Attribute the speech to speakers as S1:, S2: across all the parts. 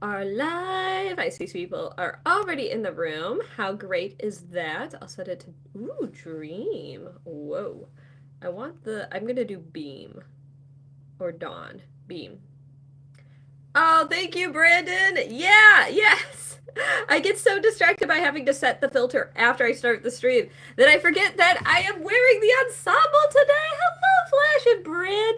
S1: are live. I see people are already in the room. How great is that? I'll set it to, ooh, dream. Whoa. I'm gonna do beam or dawn. Beam. Oh, thank you, Brandon. Yeah, yes. I get so distracted by having to set the filter after I start the stream that I forget that I am wearing the ensemble today. Hello, Flash and Brandon.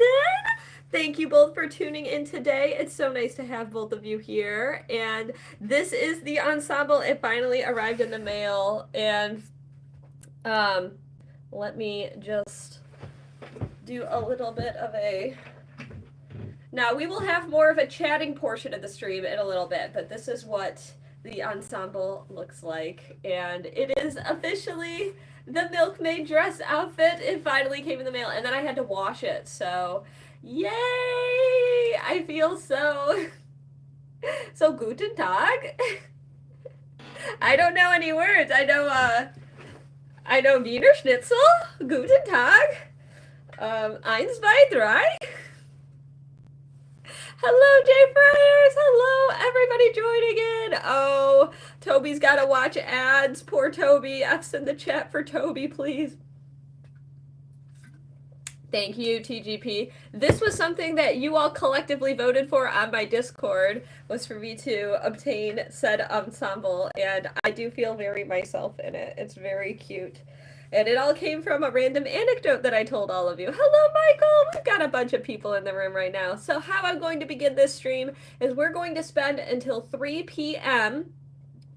S1: Thank you both for tuning in today. It's so nice to have both of you here. And this is the ensemble. It finally arrived in the mail. And um, let me just do a little bit of a. Now, we will have more of a chatting portion of the stream in a little bit, but this is what the ensemble looks like. And it is officially the milkmaid dress outfit. It finally came in the mail, and then I had to wash it. So, yay! I feel so guten Tag. I don't know any words. I know Wiener Schnitzel, guten Tag, eins, zwei, drei. Hello, Jay Friars. Hello, everybody joining in. Oh, Toby's got to watch ads. Poor Toby. F's in the chat for Toby, please. Thank you, TGP. This was something that you all collectively voted for on my Discord, was for me to obtain said ensemble, and I do feel very myself in it. It's very cute. And it all came from a random anecdote that I told all of you. Hello, Michael! We've got a bunch of people in the room right now. So how I'm going to begin this stream is we're going to spend until 3 p.m.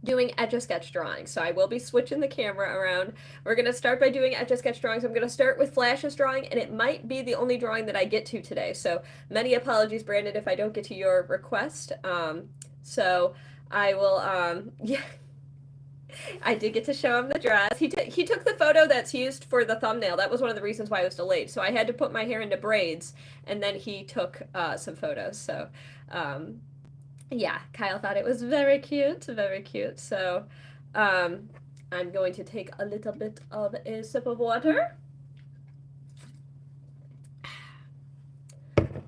S1: doing Etch A Sketch drawings. So I will be switching the camera around. We're going to start by doing Etch A Sketch drawings. I'm going to start with Flash's drawing, and it might be the only drawing that I get to today. So many apologies, Brandon, if I don't get to your request. So I will, yeah. I did get to show him the dress. He took the photo that's used for the thumbnail. That was one of the reasons why I was delayed. So I had to put my hair into braids, and then he took some photos. So, yeah, Kyle thought it was very cute, very cute. So, I'm going to take a little bit of a sip of water.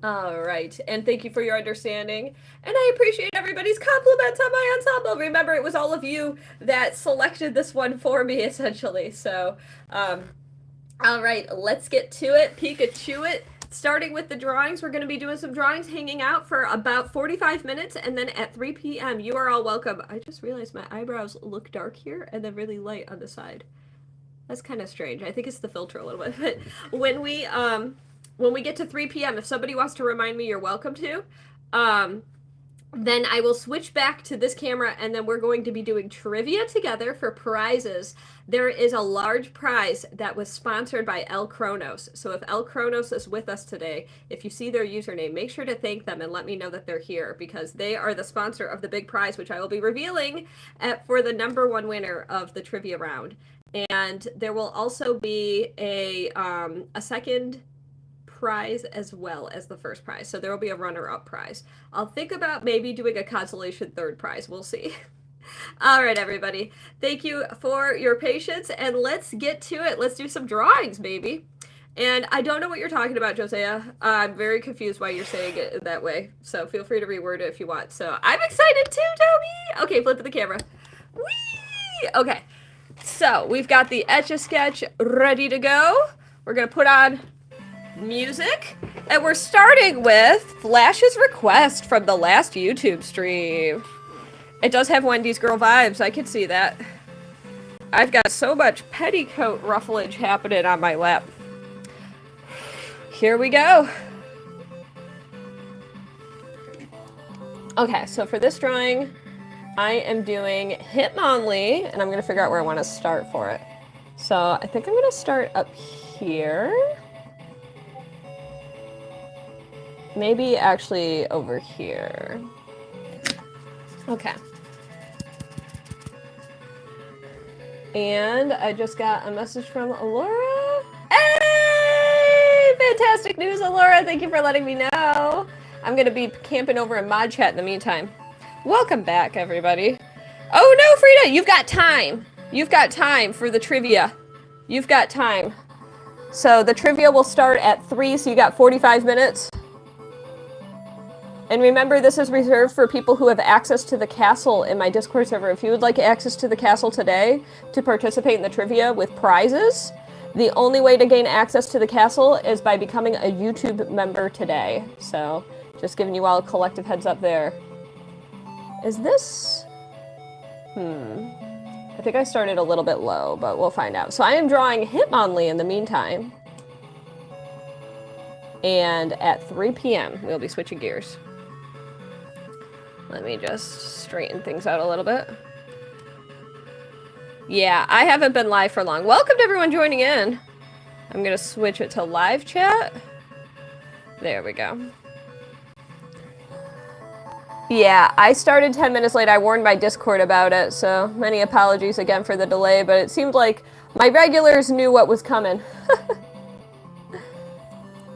S1: All right, and thank you for your understanding. And I appreciate everybody's compliments on my ensemble. Remember, it was all of you that selected this one for me, essentially. So, all right, let's get to it. Pikachu it. Starting with the drawings, we're going to be doing some drawings, hanging out for about 45 minutes, and then at 3 p.m., you are all welcome. I just realized my eyebrows look dark here and then really light on the side. That's kind of strange. I think it's the filter a little bit. But when we get to 3 p.m., if somebody wants to remind me, you're welcome to. Then I will switch back to this camera, and then we're going to be doing trivia together for prizes. There is a large prize that was sponsored by El Kronos. So if El Kronos is with us today, if you see their username, make sure to thank them and let me know that they're here, because they are the sponsor of the big prize, which I will be revealing for the #1 winner of the trivia round. And there will also be a second prize as well as the first prize. So there will be a runner-up prize. I'll think about maybe doing a consolation third prize. We'll see. All right, everybody. Thank you for your patience, and let's get to it. Let's do some drawings, baby. And I don't know what you're talking about, Josiah. I'm very confused why you're saying it that way. So feel free to reword it if you want. So I'm excited too, Toby. Okay, flip the camera. Whee! Okay. So we've got the Etch A Sketch ready to go. We're going to put on music, and we're starting with Flash's request from the last YouTube stream. It does have Wendy's girl vibes. I can see that. I've got so much petticoat rufflage happening on my lap. Here we go. Okay, so for this drawing, I am doing Hitmonlee, and I'm going to figure out where I want to start for it. So I think I'm going to start up here. Maybe actually over here. Okay. And I just got a message from Alora. Hey! Fantastic news, Alora. Thank you for letting me know. I'm going to be camping over in Mod Chat in the meantime. Welcome back, everybody. Oh, no, Frida, you've got time. You've got time for the trivia. You've got time. So the trivia will start at 3, so you got 45 minutes. And remember, this is reserved for people who have access to the castle in my Discord server. If you would like access to the castle today to participate in the trivia with prizes, the only way to gain access to the castle is by becoming a YouTube member today. So, just giving you all a collective heads up there. Is this... I think I started a little bit low, but we'll find out. So I am drawing Hitmonlee in the meantime. And at 3 p.m., we'll be switching gears. Let me just straighten things out a little bit. Yeah, I haven't been live for long. Welcome to everyone joining in. I'm going to switch it to live chat. There we go. Yeah, I started 10 minutes late. I warned my Discord about it, so many apologies again for the delay, but it seemed like my regulars knew what was coming.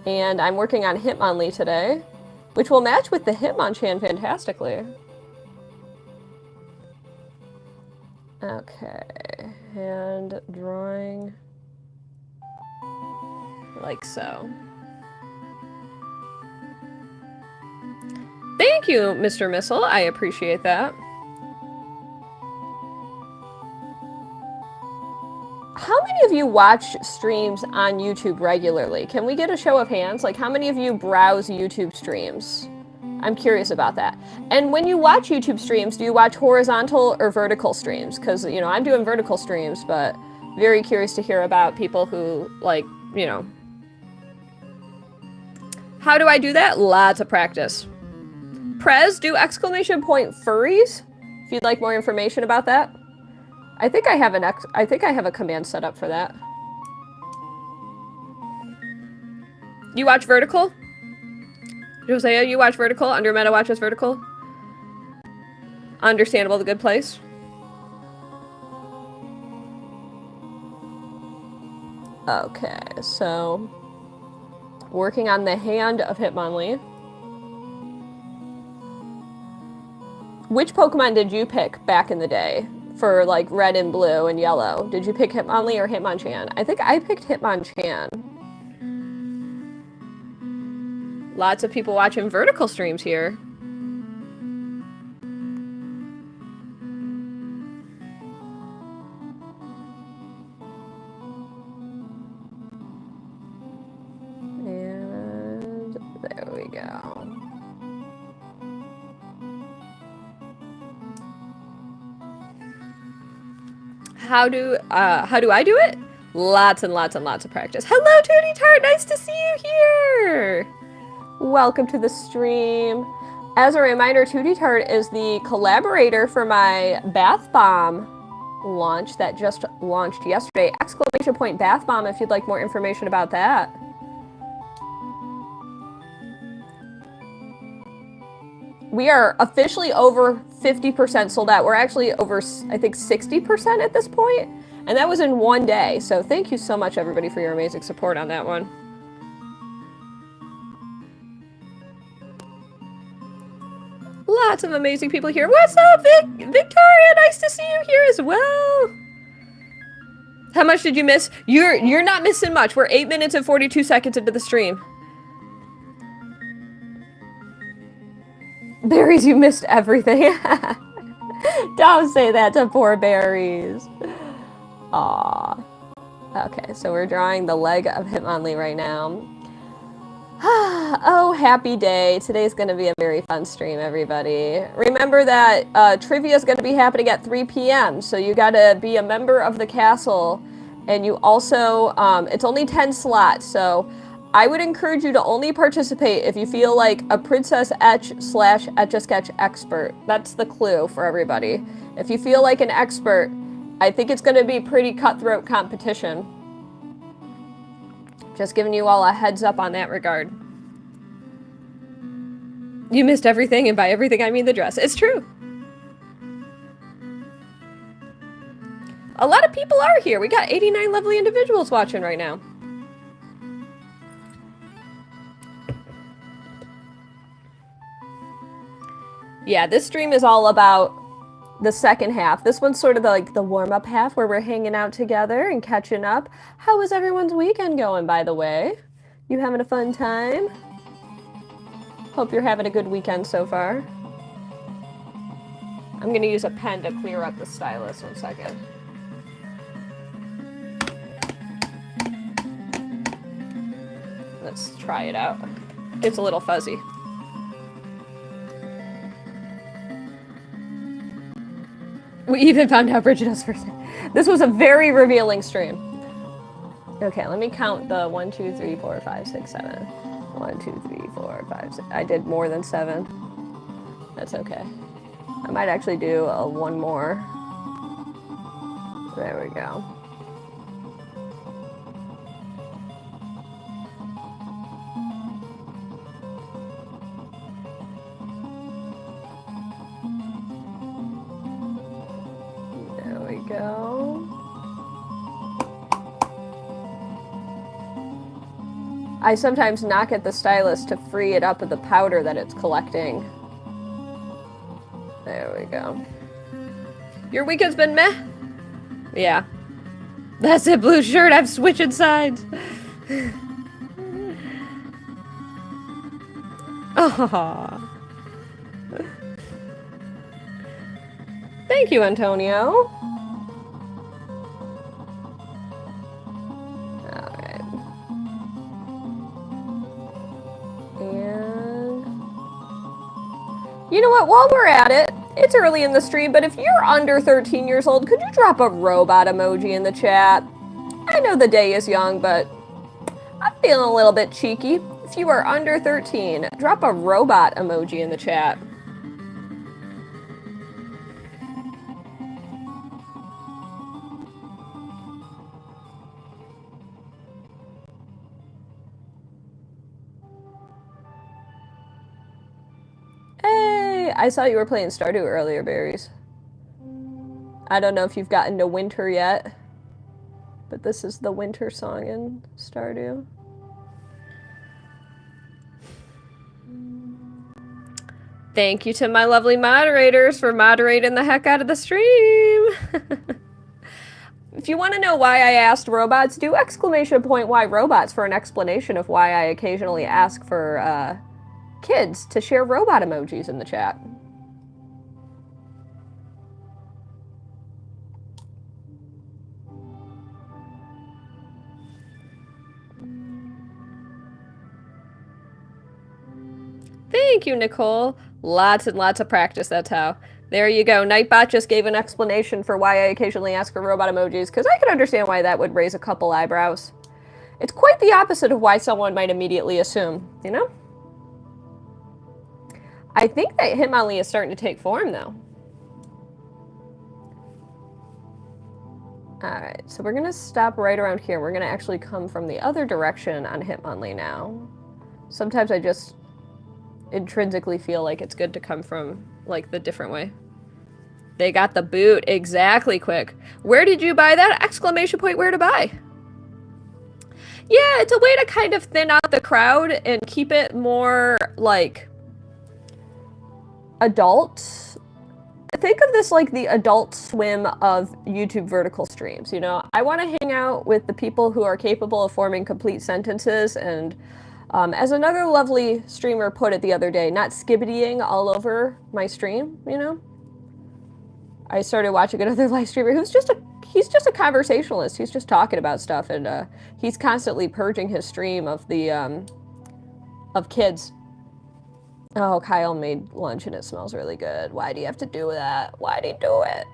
S1: And I'm working on Hitmonlee today, which will match with the Hitmonchan fantastically. Okay, and drawing like so. Thank you, Mr. Missile. I appreciate that. How many of you watch streams on YouTube regularly? Can we get a show of hands? Like, how many of you browse YouTube streams? I'm curious about that. And when you watch YouTube streams, do you watch horizontal or vertical streams? Because, you know, I'm doing vertical streams, but very curious to hear about people who, like, you know. How do I do that? Lots of practice. Prez, do exclamation point furries? If you'd like more information about that. I think I have a command set up for that. You watch vertical? Josiah, you watch vertical? Undermeta watches vertical? Understandable, the good place. Okay, so working on the hand of Hitmonlee. Which Pokemon did you pick back in the day? For like red and blue and yellow. Did you pick Hitmonlee or Hitmonchan? I think I picked Hitmonchan. Lots of people watching vertical streams here. And there we go. How do I do it? Lots and lots and lots of practice. Hello, Tootie Tart. Nice to see you here. Welcome to the stream. As a reminder, Tootie Tart is the collaborator for my bath bomb launch that just launched yesterday. Exclamation point bath bomb if you'd like more information about that. We are officially over 50% sold out. We're actually over, I think, 60% at this point. And that was in one day. So thank you so much, everybody, for your amazing support on that one. Lots of amazing people here. What's up, Victoria? Nice to see you here as well. How much did you miss? You're not missing much. We're 8 minutes and 42 seconds into the stream. Berries, you missed everything. Don't say that to poor Berries. Aww. Okay, so we're drawing the leg of Hitmonlee right now. Oh, happy day. Today's going to be a very fun stream, everybody. Remember that trivia is going to be happening at 3 p.m., so you got to be a member of the castle. And you also, it's only 10 slots, so I would encourage you to only participate if you feel like a Princess Etch / Etch A Sketch expert. That's the clue for everybody. If you feel like an expert, I think it's going to be pretty cutthroat competition. Just giving you all a heads up on that regard. You missed everything, and by everything I mean the dress. It's true. A lot of people are here. We got 89 lovely individuals watching right now. Yeah, this stream is all about the second half. This one's sort of like the warm-up half where we're hanging out together and catching up. How was everyone's weekend going, by the way? You having a fun time? Hope you're having a good weekend so far. I'm gonna use a pen to clear up the stylus. 1 second. Let's try it out. It's a little fuzzy. We even found out Bridget's first name. This was a very revealing stream. Okay, let me count the 1, 2, 3, 4, 5, 6, 7. 1, 2, 3, 4, 5, 6. I did more than 7. That's okay. I might actually do one more. There we go. There we go. I sometimes knock at the stylus to free it up of the powder that it's collecting. There we go. Your weekend's been meh? Yeah. That's it, blue shirt. I'm switching sides. Oh. Thank you, Antonio. Alright. And you know what? While we're at it, it's early in the stream, but if you're under 13 years old, could you drop a robot emoji in the chat? I know the day is young, but I'm feeling a little bit cheeky. If you are under 13, drop a robot emoji in the chat. Hey, I saw you were playing Stardew earlier, Berries. I don't know if you've gotten to winter yet, but this is the winter song in Stardew. Thank you to my lovely moderators for moderating the heck out of the stream. If you want to know why I asked robots, do !y robots for an explanation of why I occasionally ask for kids to share robot emojis in the chat. Thank you, Nicole. Lots and lots of practice, that's how. There you go. Nightbot just gave an explanation for why I occasionally ask for robot emojis, because I can understand why that would raise a couple eyebrows. It's quite the opposite of why someone might immediately assume, you know? I think that Hitmonlee is starting to take form, though. Alright, so we're going to stop right around here. We're going to actually come from the other direction on Hitmonlee now. Sometimes I just intrinsically feel like it's good to come from, like, the different way. They got the boot. Exactly, Quick. Where did you buy that? Exclamation point, where to buy? Yeah, it's a way to kind of thin out the crowd and keep it more, like, adult. Think of this like the Adult Swim of YouTube vertical streams, you know? I want to hang out with the people who are capable of forming complete sentences and as another lovely streamer put it the other day, not skibbitying all over my stream, you know? I started watching another live streamer who's he's just a conversationalist. He's just talking about stuff, and he's constantly purging his stream of the, of kids. Oh, Kyle made lunch and it smells really good. Why do you have to do that? Why do you do it?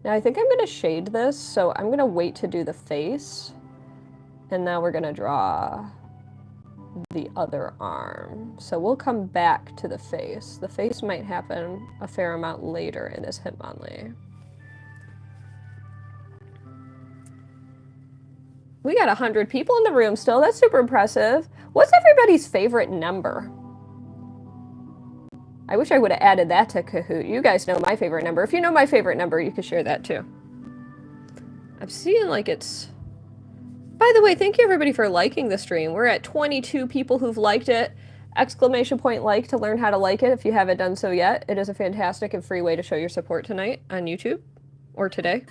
S1: Now, I think I'm gonna shade this, so I'm gonna wait to do the face. And now we're gonna draw the other arm. So we'll come back to the face. The face might happen a fair amount later in this Hitmonlee. We got 100 people in the room still. That's super impressive. What's everybody's favorite number? I wish I would have added that to Kahoot. You guys know my favorite number. If you know my favorite number, you could share that too. I'm seeing like it's... By the way, thank you everybody for liking the stream. We're at 22 people who've liked it. Exclamation point like to learn how to like it if you haven't done so yet. It is a fantastic and free way to show your support tonight on YouTube. Or today.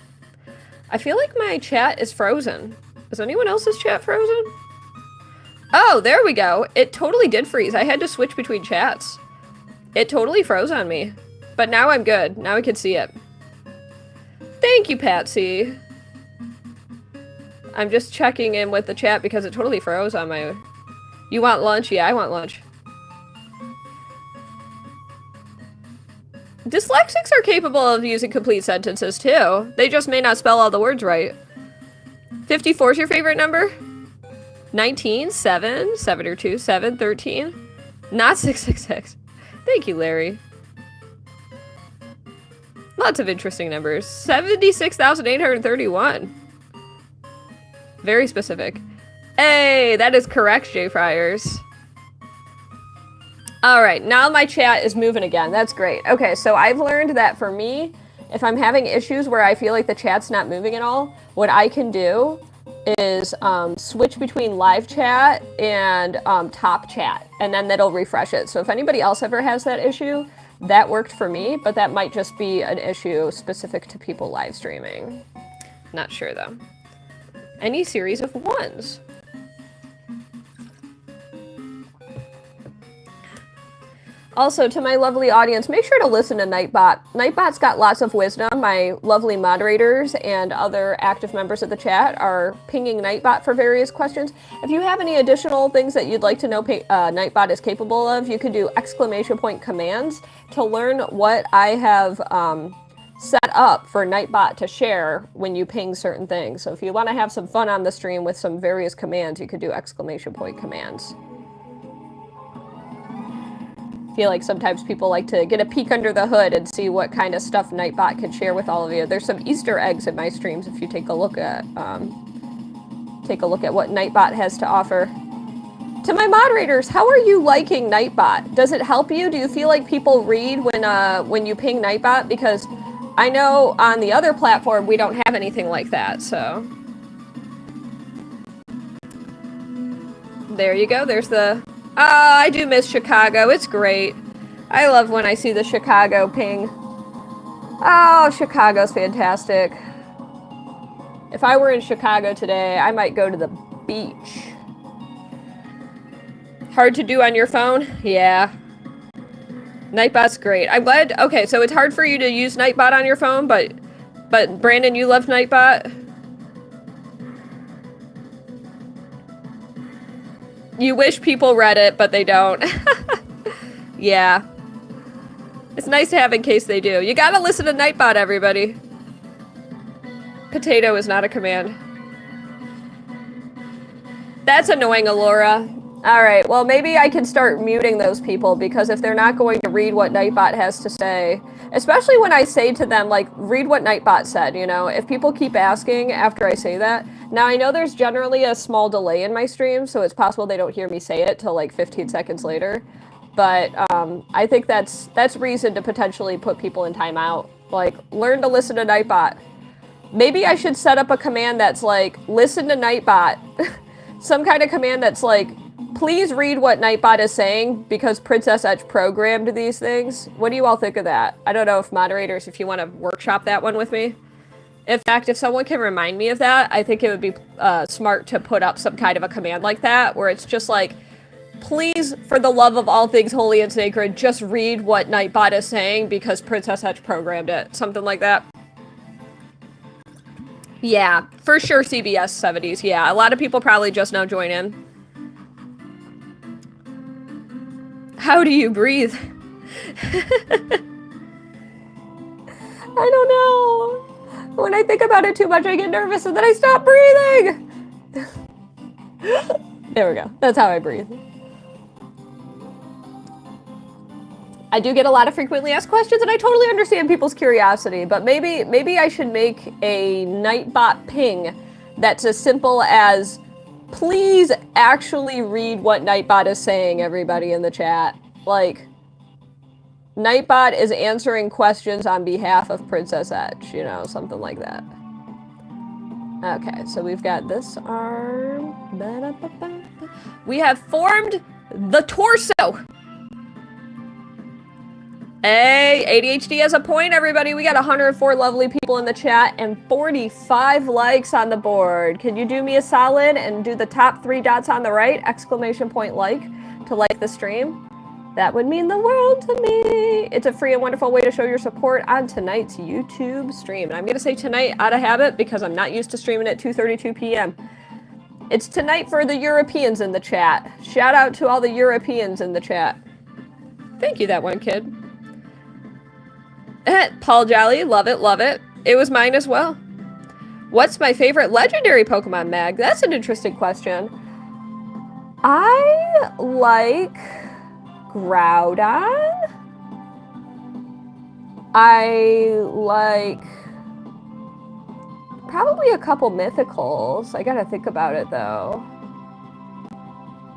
S1: I feel like my chat is frozen. Is anyone else's chat frozen? Oh, there we go. It totally did freeze. I had to switch between chats. It totally froze on me. But now I'm good. Now I can see it. Thank you, Patsy. I'm just checking in with the chat because it totally froze on my... You want lunch? Yeah, I want lunch. Dyslexics are capable of using complete sentences, too. They just may not spell all the words right. 54 is your favorite number? 19, 7, 7 or 2, 7, 13. Not 666. Thank you, Larry. Lots of interesting numbers. 76,831. Very specific. Hey, that is correct, Jay Friars. Alright, now my chat is moving again. That's great. Okay, so I've learned that for me, if I'm having issues where I feel like the chat's not moving at all, what I can do is switch between live chat and top chat, and then that'll refresh it. So if anybody else ever has that issue, that worked for me, but that might just be an issue specific to people live streaming. Not sure though. Any series of ones. Also, to my lovely audience, make sure to listen to Nightbot. Nightbot's got lots of wisdom. My lovely moderators and other active members of the chat are pinging Nightbot for various questions. If you have any additional things that you'd like to know Nightbot is capable of, you can do exclamation point commands to learn what I have set up for Nightbot to share when you ping certain things. So if you want to have some fun on the stream with some various commands, you could do exclamation point commands. I feel like sometimes people like to get a peek under the hood and see what kind of stuff Nightbot can share with all of you. There's some Easter eggs in my streams if you take a look at what Nightbot has to offer. To my moderators, how are you liking Nightbot? Does it help you? Do you feel like people read when you ping Nightbot? Because I know on the other platform we don't have anything like that, so. There you go, there's the... Oh, I do miss Chicago. It's great. I love when I see the Chicago ping. Oh, Chicago's fantastic. If I were in Chicago today, I might go to the beach. Hard to do on your phone? Yeah. Nightbot's great. I'm glad... Okay, so it's hard for you to use Nightbot on your phone, but Brandon, you love Nightbot? You wish people read it, but they don't. Yeah. It's nice to have in case they do. You gotta listen to Nightbot, everybody. Potato is not a command. That's annoying, Alora. Alright, well maybe I can start muting those people, because if they're not going to read what Nightbot has to say, especially when I say to them, like, read what Nightbot said, you know? If people keep asking after I say that. Now, I know there's generally a small delay in my stream, so it's possible they don't hear me say it till, like, 15 seconds later. But I think that's reason to potentially put people in timeout. Like, learn to listen to Nightbot. Maybe I should set up a command that's like, listen to Nightbot. Some kind of command that's like, please read what Nightbot is saying, because Princess Etch programmed these things. What do you all think of that? I don't know if moderators, if you want to workshop that one with me. In fact, if someone can remind me of that, I think it would be smart to put up some kind of a command like that, where it's just like, please, for the love of all things holy and sacred, just read what Nightbot is saying, because Princess Etch programmed it. Something like that. Yeah, for sure CBS 70s. Yeah, a lot of people probably just now join in. How do you breathe? I don't know. When I think about it too much, I get nervous and then I stop breathing. There we go. That's how I breathe. I do get a lot of frequently asked questions, and I totally understand people's curiosity, but maybe I should make a Nightbot ping that's as simple as, please actually read what Nightbot is saying, everybody in the chat. Like, Nightbot is answering questions on behalf of Princess Etch, you know, something like that. Okay, so we've got this arm. We have formed the torso. Hey, ADHD has a point, everybody. We got 104 lovely people in the chat and 45 likes on the board. Can you do me a solid and do the top 3 dots on the right, exclamation point like, to like the stream? That would mean the world to me. It's a free and wonderful way to show your support on tonight's YouTube stream. And I'm going to say tonight out of habit because I'm not used to streaming at 2:32 p.m. It's tonight for the Europeans in the chat. Shout out to all the Europeans in the chat. Thank you, that one kid. Paul Jolly, love it, love it. It was mine as well. What's my favorite legendary Pokemon, Mag? That's an interesting question. I like Groudon. I like probably a couple mythicals. I gotta think about it though.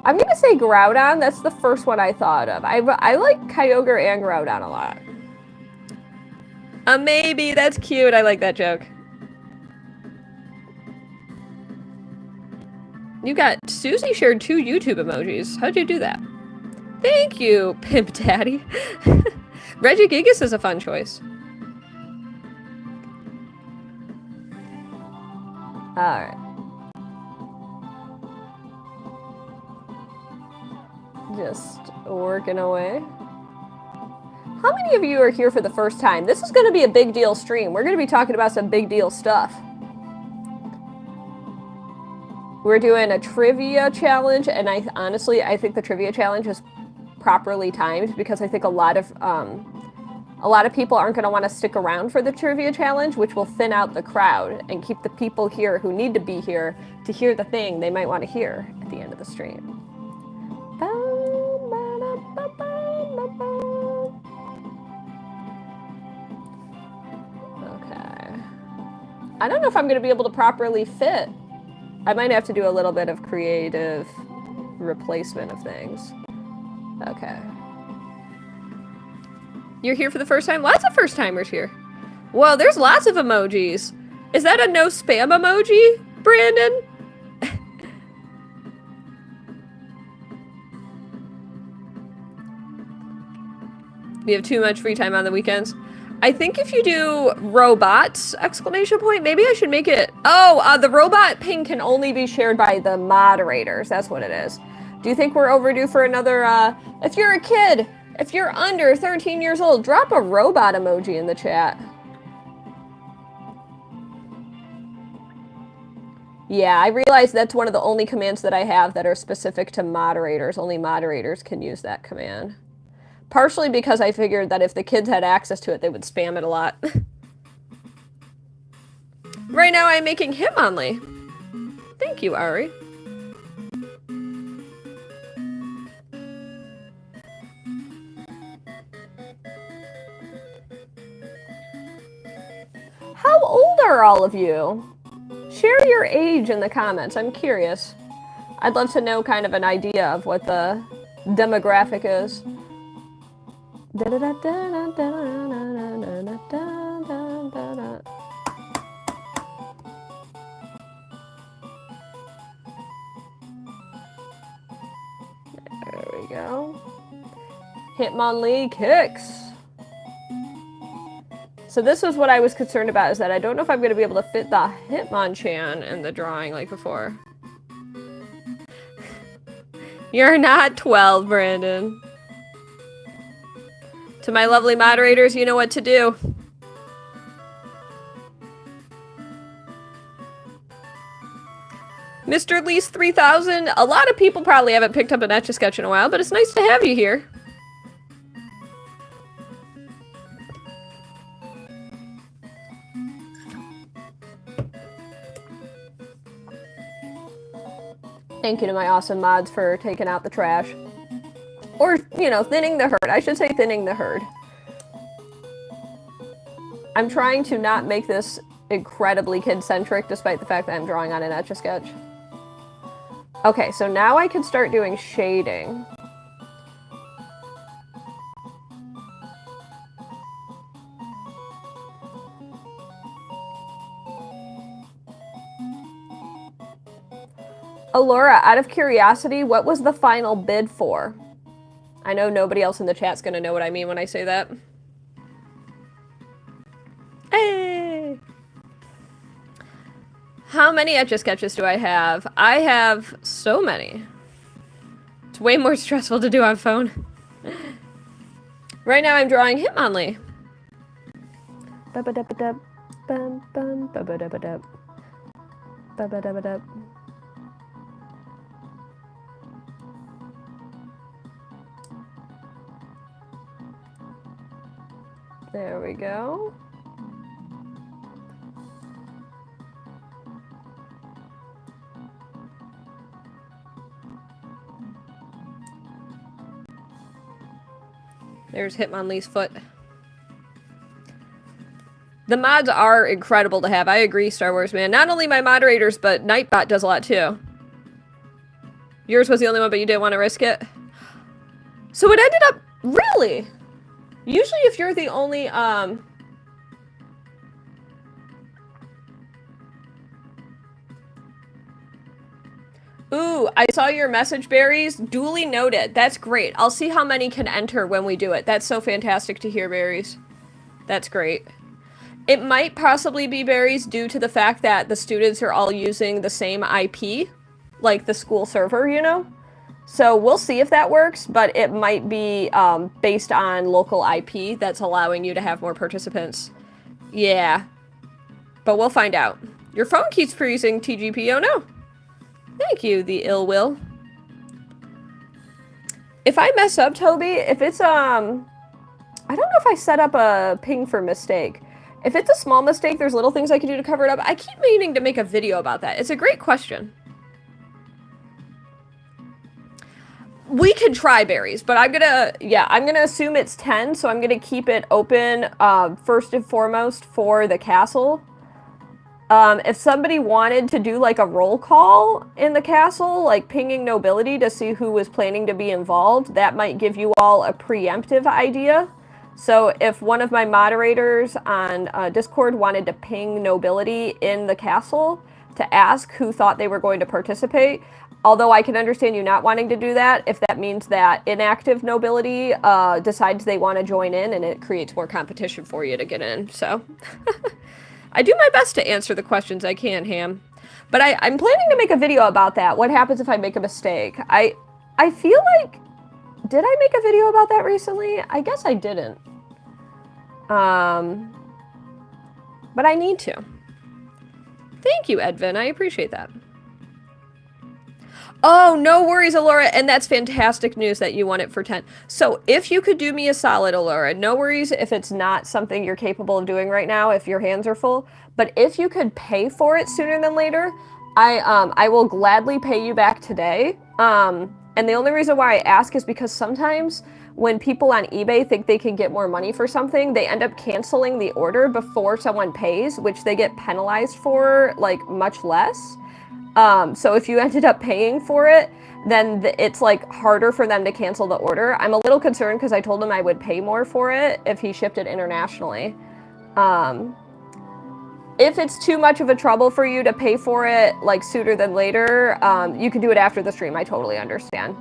S1: I'm gonna say Groudon. That's the first one I thought of. I like Kyogre and Groudon a lot. A maybe, that's cute. I like that joke. You got Susie shared 2 YouTube emojis. How'd you do that? Thank you, Pimp Daddy. Regigigas is a fun choice. Alright. Just working away. How many of you are here for the first time? This is going to be a big deal stream. We're going to be talking about some big deal stuff. We're doing a trivia challenge, and honestly, I think the trivia challenge is properly timed because I think a lot of people aren't going to want to stick around for the trivia challenge, which will thin out the crowd and keep the people here who need to be here to hear the thing they might want to hear at the end of the stream. I don't know if I'm going to be able to properly fit. I might have to do a little bit of creative replacement of things. Okay. You're here for the first time? Lots of first timers here. Whoa, there's lots of emojis. Is that a no spam emoji, Brandon? We have too much free time on the weekends. I think if you do robots, exclamation point, maybe I should make it... Oh, the robot ping can only be shared by the moderators. That's what it is. Do you think we're overdue for another, If you're a kid, if you're under 13 years old, drop a robot emoji in the chat. Yeah, I realize that's one of the only commands that I have that are specific to moderators. Only moderators can use that command. Partially because I figured that if the kids had access to it, they would spam it a lot. Right now I'm making Hitmonlee. Thank you, Ari. How old are all of you? Share your age in the comments. I'm curious. I'd love to know kind of an idea of what the demographic is. There we go. Hitmonlee kicks. So this was what I was concerned about, is that I don't know if I'm going to be able to fit the Hitmonchan in the drawing like before. You're not 12, Brandon. To my lovely moderators, you know what to do. Mr. Least 3000, a lot of people probably haven't picked up an Etch A Sketch in a while, but it's nice to have you here. Thank you to my awesome mods for taking out the trash. Or, you know, thinning the herd. I should say thinning the herd. I'm trying to not make this incredibly kid-centric, despite the fact that I'm drawing on an Etch A Sketch. Okay, so now I can start doing shading. Allura, out of curiosity, what was the final bid for? I know nobody else in the chat's gonna know what I mean when I say that. How many Etch A Sketches do I have? I have so many. It's way more stressful to do on phone. Right now I'm drawing Hitmonlee. Ba-ba-da-ba-dub. Bum bum ba-ba-da-ba-dub. Ba-ba-da-ba-dub. There we go. There's Hitmonlee's foot. The mods are incredible to have. I agree, Star Wars Man. Not only my moderators, but Nightbot does a lot too. Yours was the only one, but you didn't want to risk it? So it ended up... Really? Usually if you're the only, Ooh, I saw your message, Berries. Duly noted. That's great. I'll see how many can enter when we do it. That's so fantastic to hear, Berries. That's great. It might possibly be, Berries, due to the fact that the students are all using the same IP, like the school server, you know? So we'll see if that works, but it might be based on local IP that's allowing you to have more participants. Yeah. But we'll find out. Your phone keeps freezing, TGP. Oh no. Thank you, the ill will. If I mess up, Toby, if it's, I don't know if I set up a ping for mistake. If it's a small mistake, there's little things I can do to cover it up. I keep meaning to make a video about that. It's a great question. We can try, Berries, but I'm gonna assume it's 10, so I'm gonna keep it open, first and foremost for the castle. If somebody wanted to do, like, a roll call in the castle, like pinging nobility to see who was planning to be involved, that might give you all a preemptive idea. So if one of my moderators on Discord wanted to ping nobility in the castle to ask who thought they were going to participate, although I can understand you not wanting to do that, if that means that inactive nobility decides they want to join in and it creates more competition for you to get in, so... I do my best to answer the questions I can, Ham. But I'm planning to make a video about that. What happens if I make a mistake? I feel like... Did I make a video about that recently? I guess I didn't. But I need to. Thank you, Edvin. I appreciate that. Oh, no worries, Alora, and that's fantastic news that you want it for 10. So if you could do me a solid, Alora, no worries if it's not something you're capable of doing right now, if your hands are full, but if you could pay for it sooner than later, I will gladly pay you back today. And the only reason why I ask is because sometimes when people on eBay think they can get more money for something, they end up canceling the order before someone pays, which they get penalized for, like, much less. So if you ended up paying for it, then it's, like, harder for them to cancel the order. I'm a little concerned because I told him I would pay more for it if he shipped it internationally. If it's too much of a trouble for you to pay for it, like, sooner than later, you can do it after the stream. I totally understand.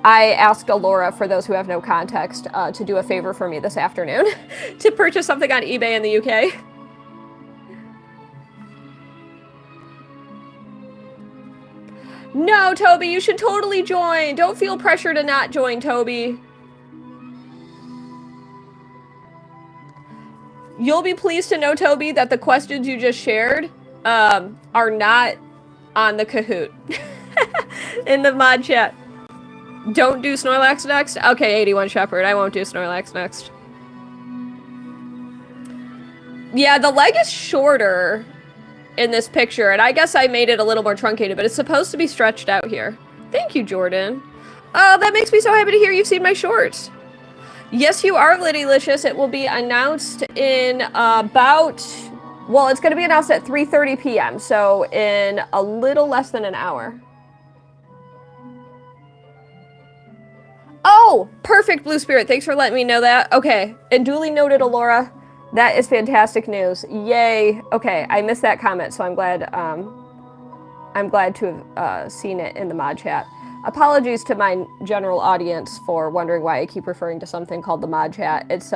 S1: I asked Alora, for those who have no context, to do a favor for me this afternoon to purchase something on eBay in the UK. No, Toby, you should totally join. Don't feel pressure to not join, Toby. You'll be pleased to know, Toby, that the questions you just shared are not on the Kahoot. In the mod chat. Don't do Snorlax next? Okay, 81 Shepherd, I won't do Snorlax next. Yeah, the leg is shorter in this picture, and I guess I made it a little more truncated, but it's supposed to be stretched out here. Thank you, Jordan. Oh, that makes me so happy to hear you've seen my shorts. Yes, you are, Liddy-licious. It will be announced in about... Well, it's going to be announced at 3:30 p.m., so in a little less than an hour. Oh, perfect, Blue Spirit. Thanks for letting me know that. Okay, and duly noted, Alora. That is fantastic news. Yay. Okay, I missed that comment, so I'm glad to have seen it in the mod chat. Apologies to my general audience for wondering why I keep referring to something called the mod chat. It's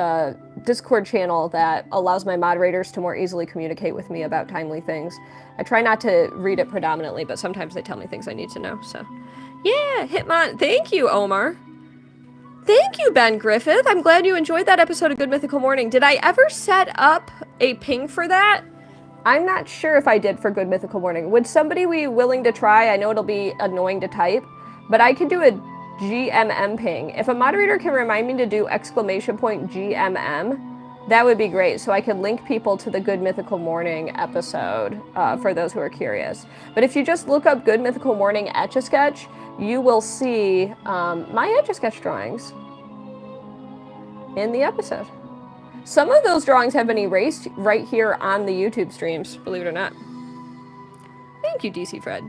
S1: Discord channel that allows my moderators to more easily communicate with me about timely things. I try not to read it predominantly, but sometimes they tell me things I need to know, so. Yeah, Hitmon. Thank you, Omar. Thank you, Ben Griffith. I'm glad you enjoyed that episode of Good Mythical Morning. Did I ever set up a ping for that? I'm not sure if I did for Good Mythical Morning. Would somebody be willing to try? I know it'll be annoying to type, but I could do a GMM ping. If a moderator can remind me to do !GMM, that would be great, so I could link people to the Good Mythical Morning episode for those who are curious. But if you just look up Good Mythical Morning Etch A Sketch, you will see my Etch A Sketch drawings in the episode. Some of those drawings have been erased right here on the YouTube streams, believe it or not. Thank you, DC Fred.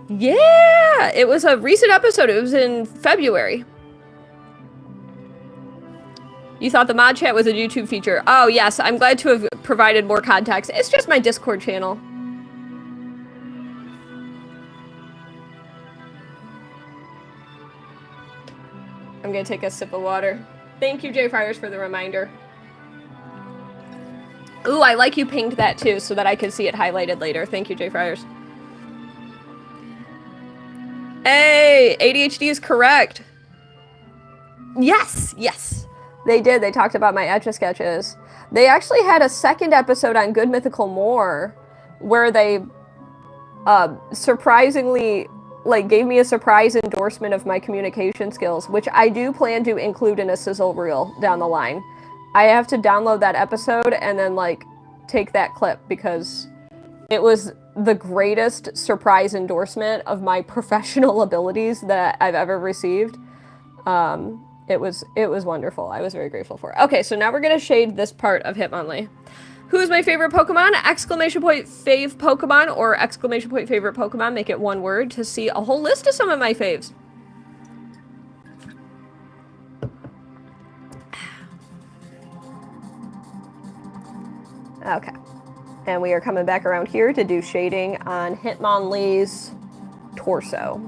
S1: Yeah, it was a recent episode. It was in February. You thought the mod chat was a YouTube feature. Oh, yes, I'm glad to have provided more context. It's just my Discord channel. I'm gonna take a sip of water. Thank you, Jay Friars, for the reminder. Ooh, I like you pinged that too, so that I can see it highlighted later. Thank you, Jay Friars. Hey, ADHD is correct. Yes, yes. They did. They talked about my Etch A Sketches. They actually had a second episode on Good Mythical More where they surprisingly gave me a surprise endorsement of my communication skills, which I do plan to include in a sizzle reel down the line. I have to download that episode and then take that clip because it was the greatest surprise endorsement of my professional abilities that I've ever received. It was wonderful. I was very grateful for it. Okay, so now we're gonna shade this part of Hitmonlee. Who is my favorite Pokemon? Exclamation point fave Pokemon or exclamation point favorite Pokemon. Make it one word to see a whole list of some of my faves. Okay. And we are coming back around here to do shading on Hitmonlee's torso.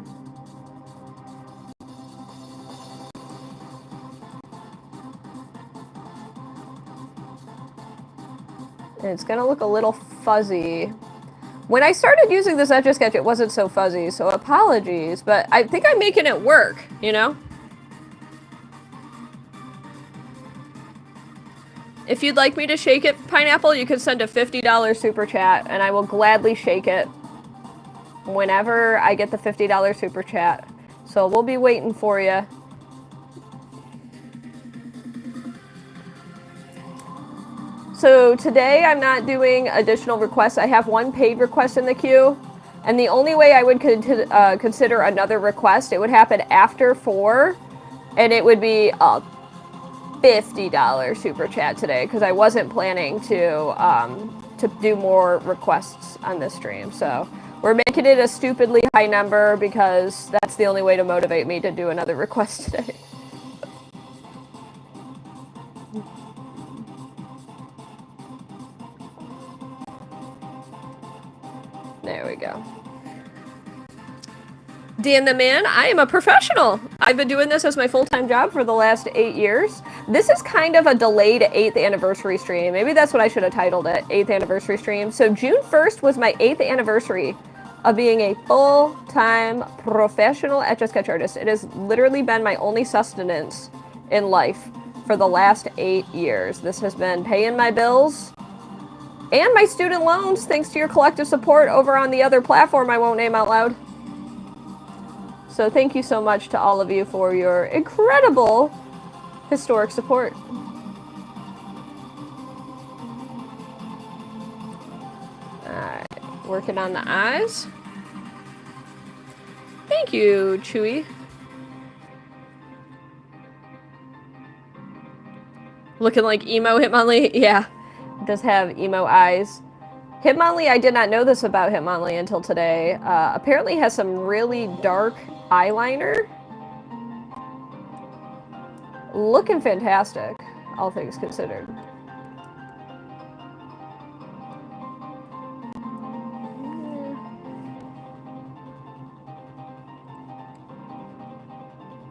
S1: And it's gonna look a little fuzzy. When I started using this Etch A Sketch, it wasn't so fuzzy, so apologies, but I think I'm making it work, you know? If you'd like me to shake it, Pineapple, you can send a $50 super chat, and I will gladly shake it whenever I get the $50 super chat. So we'll be waiting for you. So today I'm not doing additional requests. I have one paid request in the queue, and the only way I would consider another request, it would happen after 4, and it would be a $50 super chat today because I wasn't planning to do more requests on this stream. So we're making it a stupidly high number because that's the only way to motivate me to do another request today. There we go. Dan the Man, I am a professional. I've been doing this as my full-time job for the last 8 years. This is kind of a delayed 8th anniversary stream. Maybe that's what I should have titled it, 8th anniversary stream. So June 1st was my 8th anniversary of being a full-time professional Etch A Sketch artist. It has literally been my only sustenance in life for the last 8 years. This has been paying my bills and my student loans, thanks to your collective support over on the other platform I won't name out loud. So thank you so much to all of you for your incredible historic support. Alright, working on the eyes. Thank you, Chewy. Looking like emo Hitmonlee? Yeah. Does have emo eyes. Hitmonlee, I did not know this about Hitmonlee until today. Apparently has some really dark eyeliner. Looking fantastic, all things considered.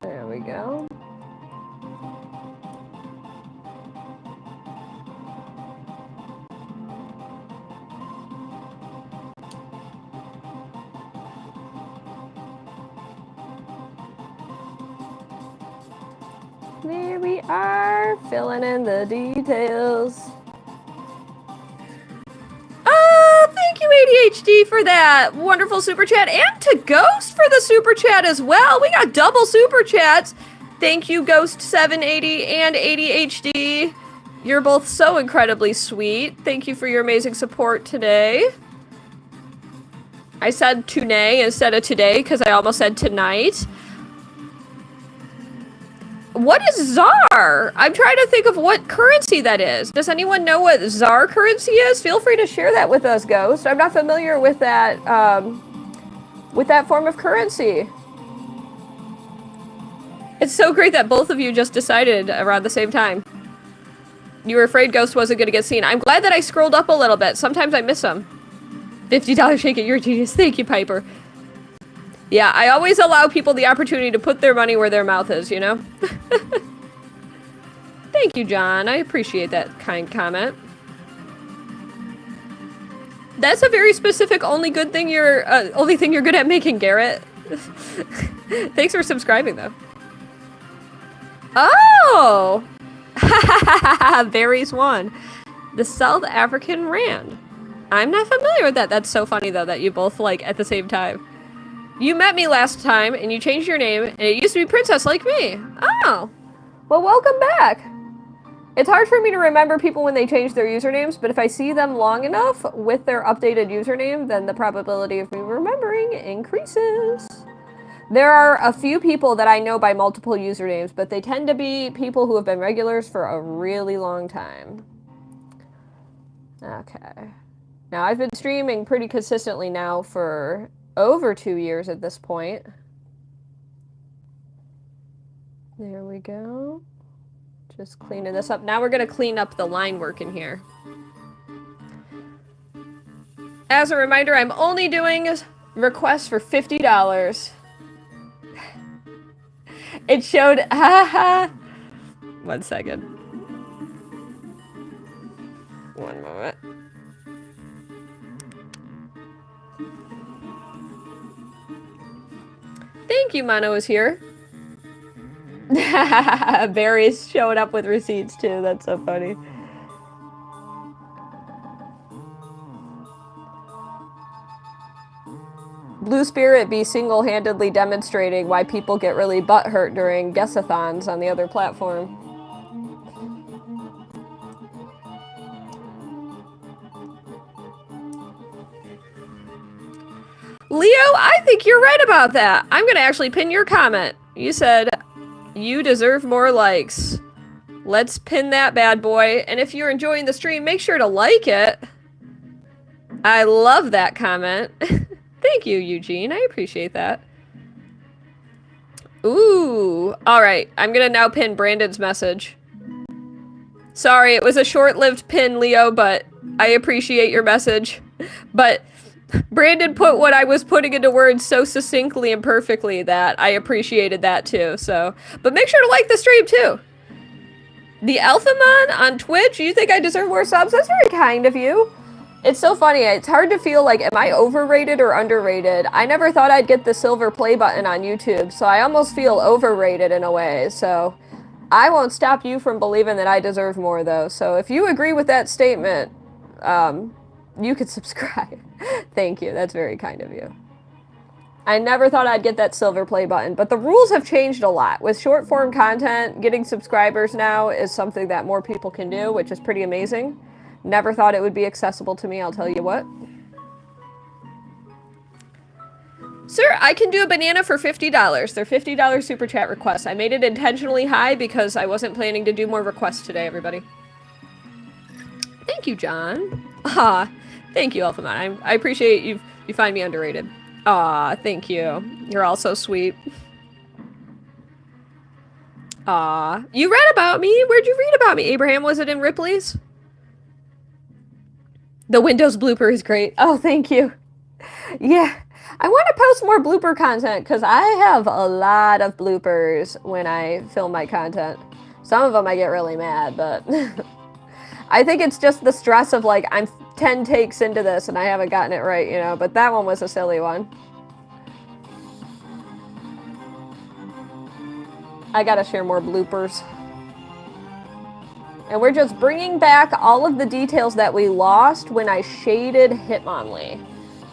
S1: There we go. There we are, filling in the details. Oh, thank you, ADHD, for that wonderful super chat, and to Ghost for the super chat as well. We got double super chats. Thank you, Ghost780 and ADHD. You're both so incredibly sweet. Thank you for your amazing support today. I said today instead of today because I almost said tonight. What is ZAR? I'm trying to think of what currency that is. Does anyone know what ZAR currency is? Feel free to share that with us, Ghost. I'm not familiar with that form of currency. It's so great that both of you just decided around the same time. You were afraid Ghost wasn't going to get seen. I'm glad that I scrolled up a little bit. Sometimes I miss them. $50 shake it, you're a genius. Thank you, Piper. Yeah, I always allow people the opportunity to put their money where their mouth is, you know? Thank you, John. I appreciate that kind comment. That's a very specific only thing you're good at making, Garrett. Thanks for subscribing, though. Oh! Varies one. The South African Rand. I'm not familiar with that. That's so funny, though, that you both like at the same time. You met me last time, and you changed your name, and it used to be Princess like me. Oh. Well, welcome back. It's hard for me to remember people when they change their usernames, but if I see them long enough with their updated username, then the probability of me remembering increases. There are a few people that I know by multiple usernames, but they tend to be people who have been regulars for a really long time. Okay. Now, I've been streaming pretty consistently now for over 2 years at this point. There we go. Just cleaning this up. Now we're going to clean up the line work in here. As a reminder, I'm only doing requests for $50. It showed, haha. 1 second. One moment. Thank you, Mono is here. Barry's showing up with receipts too. That's so funny. Blue Spirit be single-handedly demonstrating why people get really butthurt during guess-a-thons on the other platform. Leo, I think you're right about that. I'm gonna actually pin your comment. You said, you deserve more likes. Let's pin that bad boy. And if you're enjoying the stream, make sure to like it. I love that comment. Thank you, Eugene. I appreciate that. Ooh. Alright, I'm gonna now pin Brandon's message. Sorry, it was a short-lived pin, Leo, but I appreciate your message. But Brandon put what I was putting into words so succinctly and perfectly that I appreciated that too, so. But make sure to like the stream too. The Alphamon on Twitch, you think I deserve more subs? That's very kind of you. It's so funny, it's hard to feel like, am I overrated or underrated? I never thought I'd get the silver play button on YouTube, so I almost feel overrated in a way, so. I won't stop you from believing that I deserve more though, so if you agree with that statement, you could subscribe. Thank you, that's very kind of you. I never thought I'd get that silver play button, but the rules have changed a lot. With short form content, getting subscribers now is something that more people can do, which is pretty amazing. Never thought it would be accessible to me, I'll tell you what. Sir, I can do a banana for $50. They're $50 super chat requests. I made it intentionally high because I wasn't planning to do more requests today, everybody. Thank you, John. Ah, thank you, Alphamon. I appreciate you find me underrated. Aw, thank you. You're all so sweet. Aw, you read about me? Where'd you read about me, Abraham? Was it in Ripley's? The Windows blooper is great. Oh, thank you. Yeah, I want to post more blooper content because I have a lot of bloopers when I film my content. Some of them I get really mad, but I think it's just the stress of like, I'm 10 takes into this and I haven't gotten it right, you know, but that one was a silly one. I gotta share more bloopers. And we're just bringing back all of the details that we lost when I shaded Hitmonlee.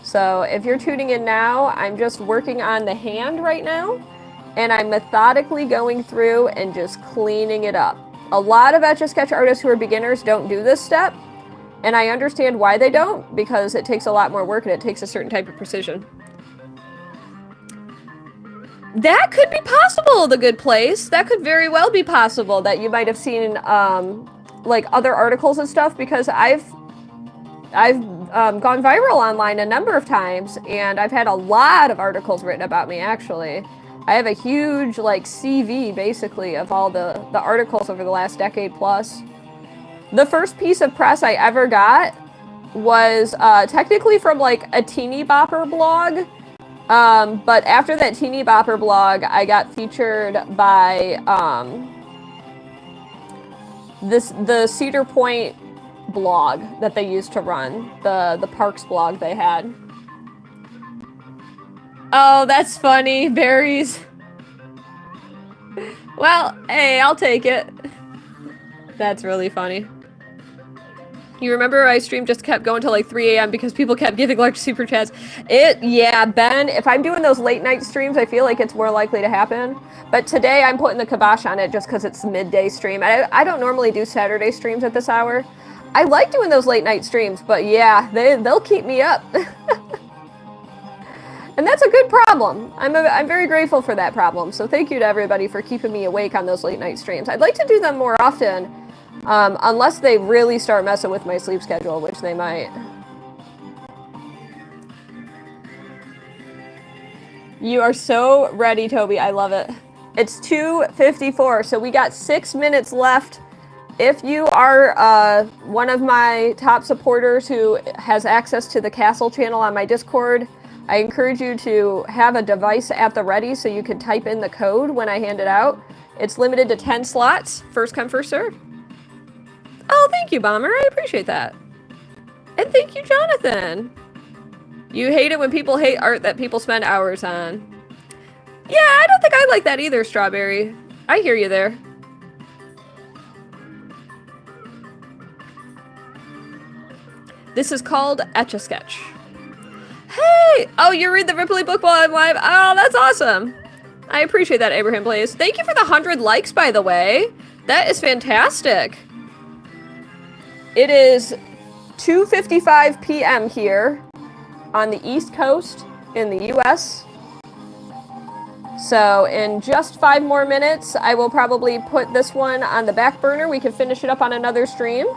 S1: So if you're tuning in now, I'm just working on the hand right now, and I'm methodically going through and just cleaning it up. A lot of Etch A Sketch artists who are beginners don't do this step, and I understand why they don't, because it takes a lot more work and it takes a certain type of precision. That could be possible, The Good Place. That could very well be possible that you might have seen like other articles and stuff, because I've gone viral online a number of times, and I've had a lot of articles written about me, actually. I have a huge like CV basically of all the articles over the last decade plus. The first piece of press I ever got was technically from like a teeny bopper blog. But after that teeny bopper blog, I got featured by the Cedar Point blog that they used to run, the Parks blog they had. Oh, that's funny, berries. Well, hey, I'll take it. That's really funny. You remember I stream just kept going till like 3 a.m. because people kept giving large super chats. Yeah, Ben, if I'm doing those late night streams, I feel like it's more likely to happen. But today I'm putting the kibosh on it just because it's midday stream. I don't normally do Saturday streams at this hour. I like doing those late night streams, but yeah, they'll keep me up. And that's a good problem. I'm very grateful for that problem. So thank you to everybody for keeping me awake on those late night streams. I'd like to do them more often. Unless they really start messing with my sleep schedule, which they might. You are so ready, Toby. I love it. It's 2:54, so we got 6 minutes left. If you are one of my top supporters who has access to the Castle channel on my Discord, I encourage you to have a device at the ready so you can type in the code when I hand it out. It's limited to 10 slots. First come, first serve. Oh, thank you, Bomber. I appreciate that. And thank you, Jonathan. You hate it when people hate art that people spend hours on. Yeah, I don't think I like that either, Strawberry. I hear you there. This is called Etch A Sketch. Hey! Oh, you read the Ripley book while I'm live? Oh, that's awesome. I appreciate that, Abraham Blaze. Thank you for the 100 likes, by the way. That is fantastic. It is 2:55 p.m. here on the East Coast in the US. So in just 5 more minutes, I will probably put this one on the back burner. We can finish it up on another stream.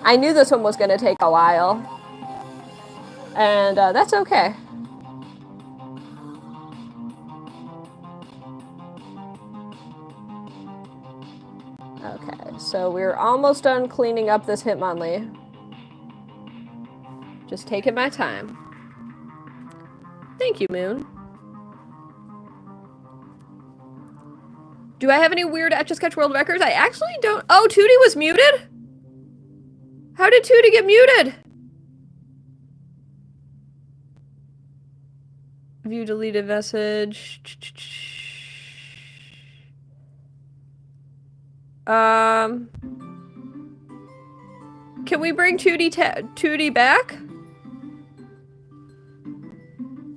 S1: I knew this one was going to take a while. And that's okay. Okay, so we're almost done cleaning up this Hitmonlee. Just taking my time. Thank you, Moon. Do I have any weird Etch A Sketch world records? I actually don't. Oh, Tootie was muted? How did Tootie get muted? View deleted message. Can we bring Tootie back?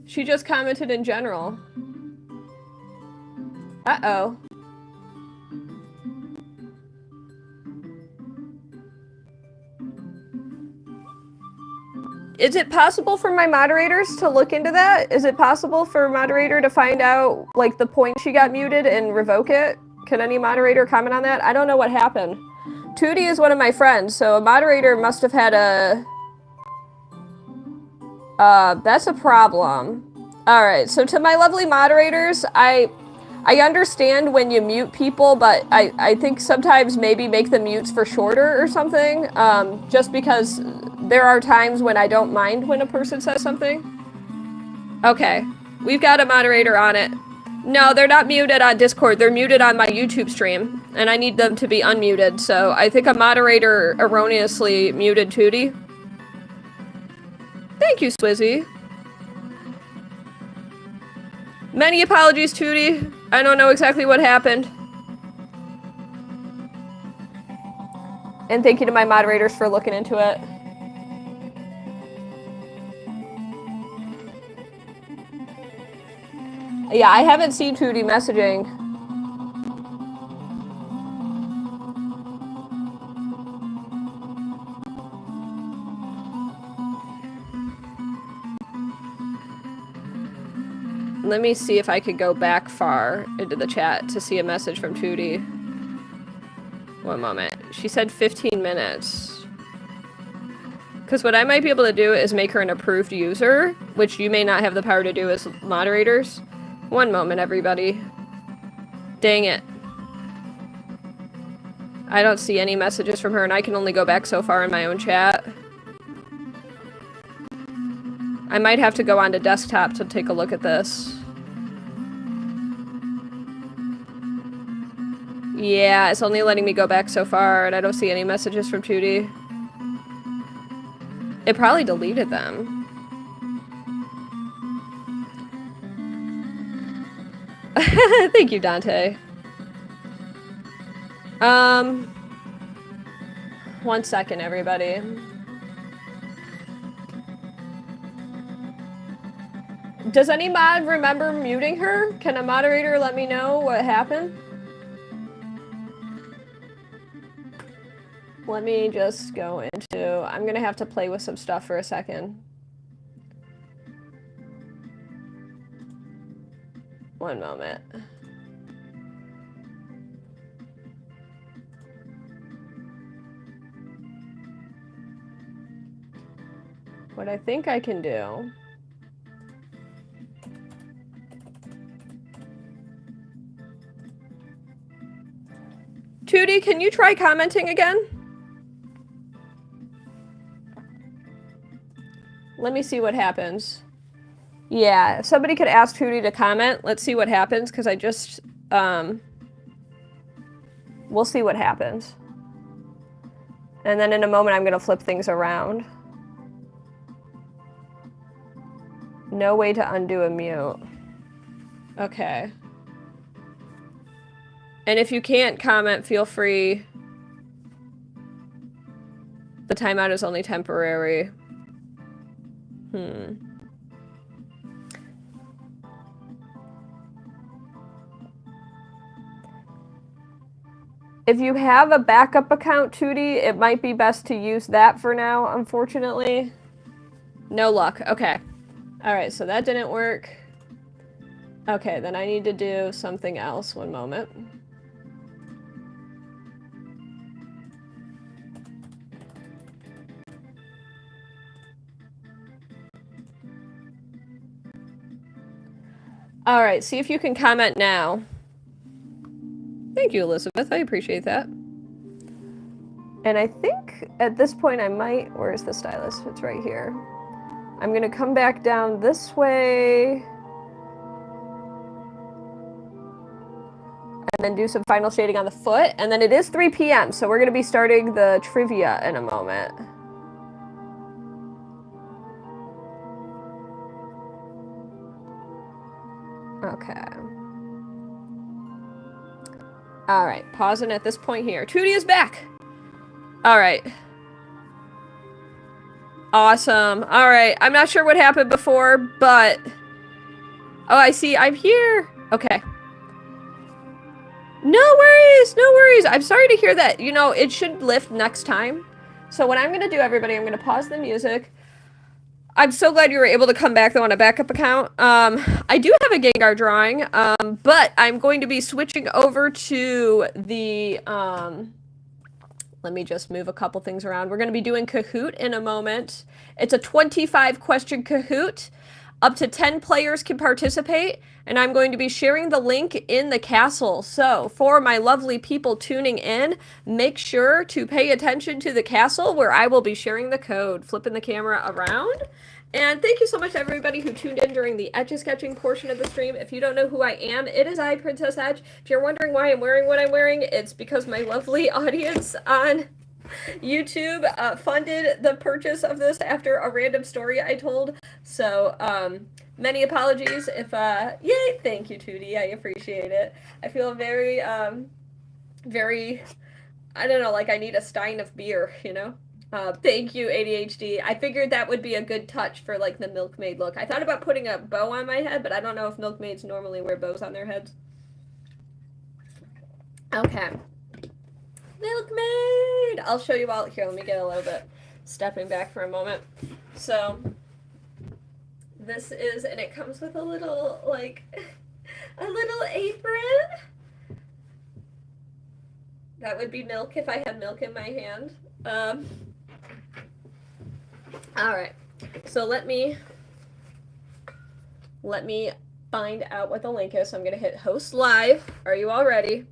S1: She just commented in general. Uh-oh. Is it possible for my moderators to look into that? Is it possible for a moderator to find out, like, the point she got muted and revoke it? Can any moderator comment on that? I don't know what happened. Tootie is one of my friends, so a moderator must have had a... that's a problem. Alright, so to my lovely moderators, I understand when you mute people, but I think sometimes maybe make the mutes for shorter or something, just because there are times when I don't mind when a person says something. Okay, we've got a moderator on it. No, they're not muted on Discord, they're muted on my YouTube stream, and I need them to be unmuted, so I think a moderator erroneously muted Tootie. Thank you, Swizzy. Many apologies, Tootie. I don't know exactly what happened. And thank you to my moderators for looking into it. Yeah, I haven't seen Tootie messaging. Let me see if I could go back far into the chat to see a message from Tootie. One moment. She said 15 minutes. Because what I might be able to do is make her an approved user, which you may not have the power to do as moderators. One moment, everybody. Dang it. I don't see any messages from her, and I can only go back so far in my own chat. I might have to go onto desktop to take a look at this. Yeah, it's only letting me go back so far, and I don't see any messages from Tootie. It probably deleted them. Thank you, Dante. 1 second, everybody. Does any mod remember muting her? Can a moderator let me know what happened? Let me just go into... I'm gonna have to play with some stuff for a second. One moment. What I think I can do... Tootie, can you try commenting again? Let me see what happens. Yeah, if somebody could ask Tootie to comment, let's see what happens, because I just, we'll see what happens. And then in a moment, I'm going to flip things around. No way to undo a mute. Okay. And if you can't comment, feel free. The timeout is only temporary. If you have a backup account, Tootie, it might be best to use that for now, unfortunately. No luck. Okay. Alright, so that didn't work. Okay, then I need to do something else. One moment. Alright, see if you can comment now. Thank you, Elizabeth. I appreciate that. And I think at this point I might... Where's the stylus? It's right here. I'm gonna come back down this way. And then do some final shading on the foot. And then it is 3 p.m., so we're gonna be starting the trivia in a moment. Okay. Alright, pausing at this point here. Tootie is back! Alright. Awesome. Alright, I'm not sure what happened before, but... Oh, I see. I'm here! Okay. No worries! No worries! I'm sorry to hear that. You know, it should lift next time. So what I'm gonna do, everybody, I'm gonna pause the music. I'm so glad you were able to come back, though, on a backup account. I do have a Gengar drawing, but I'm going to be switching over to the, let me just move a couple things around. We're going to be doing Kahoot in a moment. It's a 25-question Kahoot. Up to 10 players can participate, and I'm going to be sharing the link in the castle. So, for my lovely people tuning in, make sure to pay attention to the castle where I will be sharing the code, flipping the camera around. And thank you so much to everybody who tuned in during the Etch A Sketching portion of the stream. If you don't know who I am, it is I, Princess Etch. If you're wondering why I'm wearing what I'm wearing, it's because my lovely audience on YouTube funded the purchase of this after a random story I told. So Many apologies if, yay, thank you, Tootie. I appreciate it. I feel very, very, I don't know, like I need a stein of beer, you know? Thank you, ADHD. I figured that would be a good touch for like the milkmaid look. I thought about putting a bow on my head, but I don't know if milkmaids normally wear bows on their heads. Okay. Milkmaid! I'll show you all. Here, let me get a little bit stepping back for a moment. So, this is, and it comes with a little, like, a little apron. That would be milk if I had milk in my hand. All right. So let me find out what the link is. So I'm going to hit host live. Are you all ready?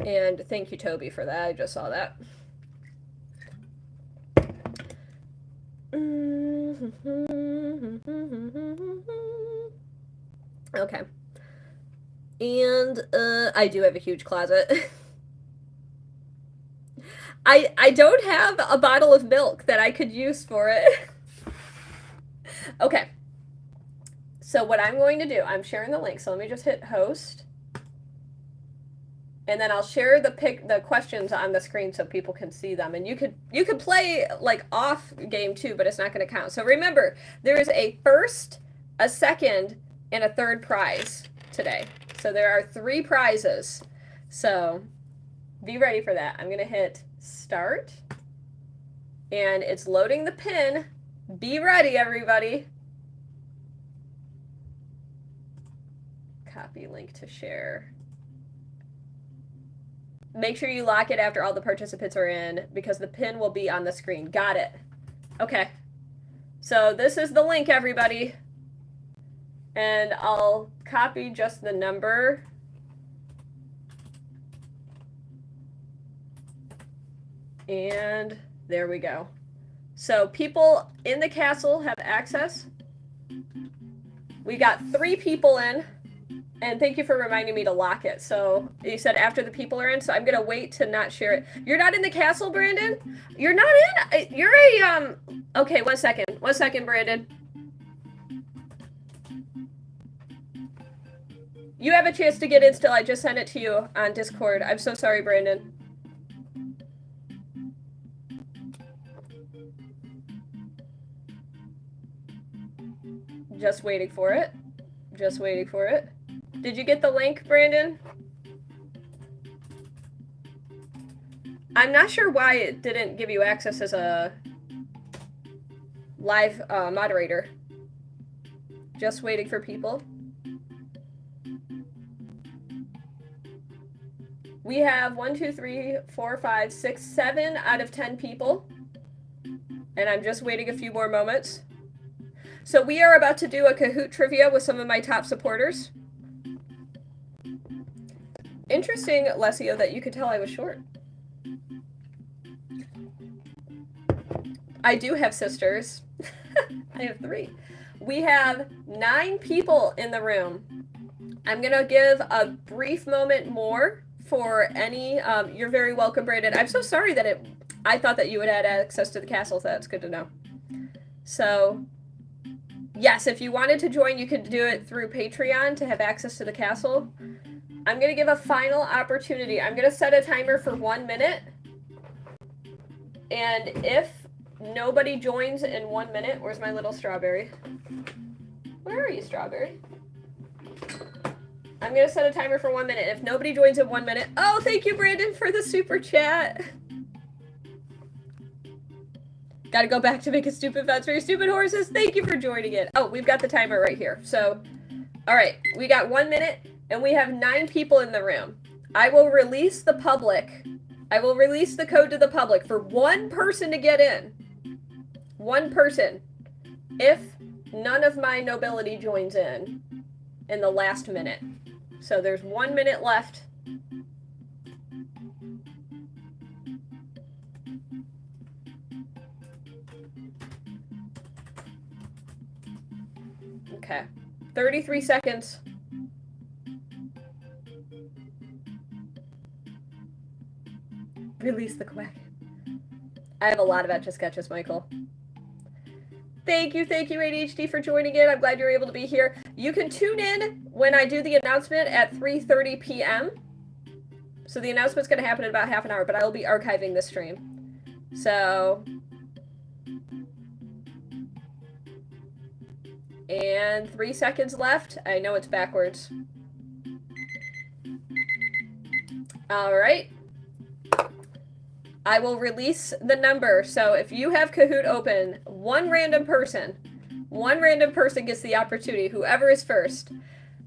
S1: And thank you, Toby, for that. I just saw that. Okay. And I do have a huge closet. I don't have a bottle of milk that I could use for it. Okay. So what I'm going to do, I'm sharing the link. So let me just hit host. And then I'll share the questions on the screen so people can see them. And you could play like off game too, but it's not going to count. So remember, there is a first, a second, and a third prize today. So there are 3 prizes. So be ready for that. I'm going to hit start. And it's loading the pin. Be ready, everybody. Copy link to share. Make sure you lock it after all the participants are in because the pin will be on the screen. Got it. Okay. So this is the link, everybody. And I'll copy just the number. And there we go. So people in the castle have access. We got 3 people in. And thank you for reminding me to lock it. So you said after the people are in, so I'm gonna wait to not share it. You're not in the castle, Brandon? You're not in? You're a, okay, 1 second. 1 second, Brandon. You have a chance to get in still. I just sent it to you on Discord. I'm so sorry, Brandon. Just waiting for it. Just waiting for it. Did you get the link, Brandon? I'm not sure why it didn't give you access as a live moderator. Just waiting for people. We have 1, 2, 3, 4, 5, 6, 7 out of 10 people. And I'm just waiting a few more moments. So we are about to do a Kahoot trivia with some of my top supporters. Interesting, Lesio, that you could tell I was short. I do have sisters. I have 3. We have 9 people in the room. I'm going to give a brief moment more for any, you're very welcome, Brandon. I'm so sorry that I thought that you had had access to the castle, so that's good to know. So, yes, if you wanted to join, you could do it through Patreon to have access to the castle. I'm going to give a final opportunity. I'm going to set a timer for 1 minute. And if nobody joins in 1 minute, where's my little strawberry? Where are you, strawberry? I'm going to set a timer for 1 minute. If nobody joins in 1 minute, oh, thank you, Brandon, for the super chat. Got to go back to making stupid fence for your stupid horses. Thank you for joining it. Oh, we've got the timer right here. So, all right, we got 1 minute. And we have 9 people in the room. I will release the public. I will release the code to the public for 1 person to get in. 1 person. If none of my nobility joins in the last minute. So there's 1 minute left. Okay. 33 seconds. Release the quack. I have a lot of Etch A Sketches, Michael. Thank you, ADHD, for joining in. I'm glad you're able to be here. You can tune in when I do the announcement at 3:30 p.m. So the announcement's going to happen in about half an hour, but I will be archiving the stream. So, and 3 seconds left. I know it's backwards. All right. I will release the number. So if you have Kahoot open, one random person gets the opportunity, whoever is first.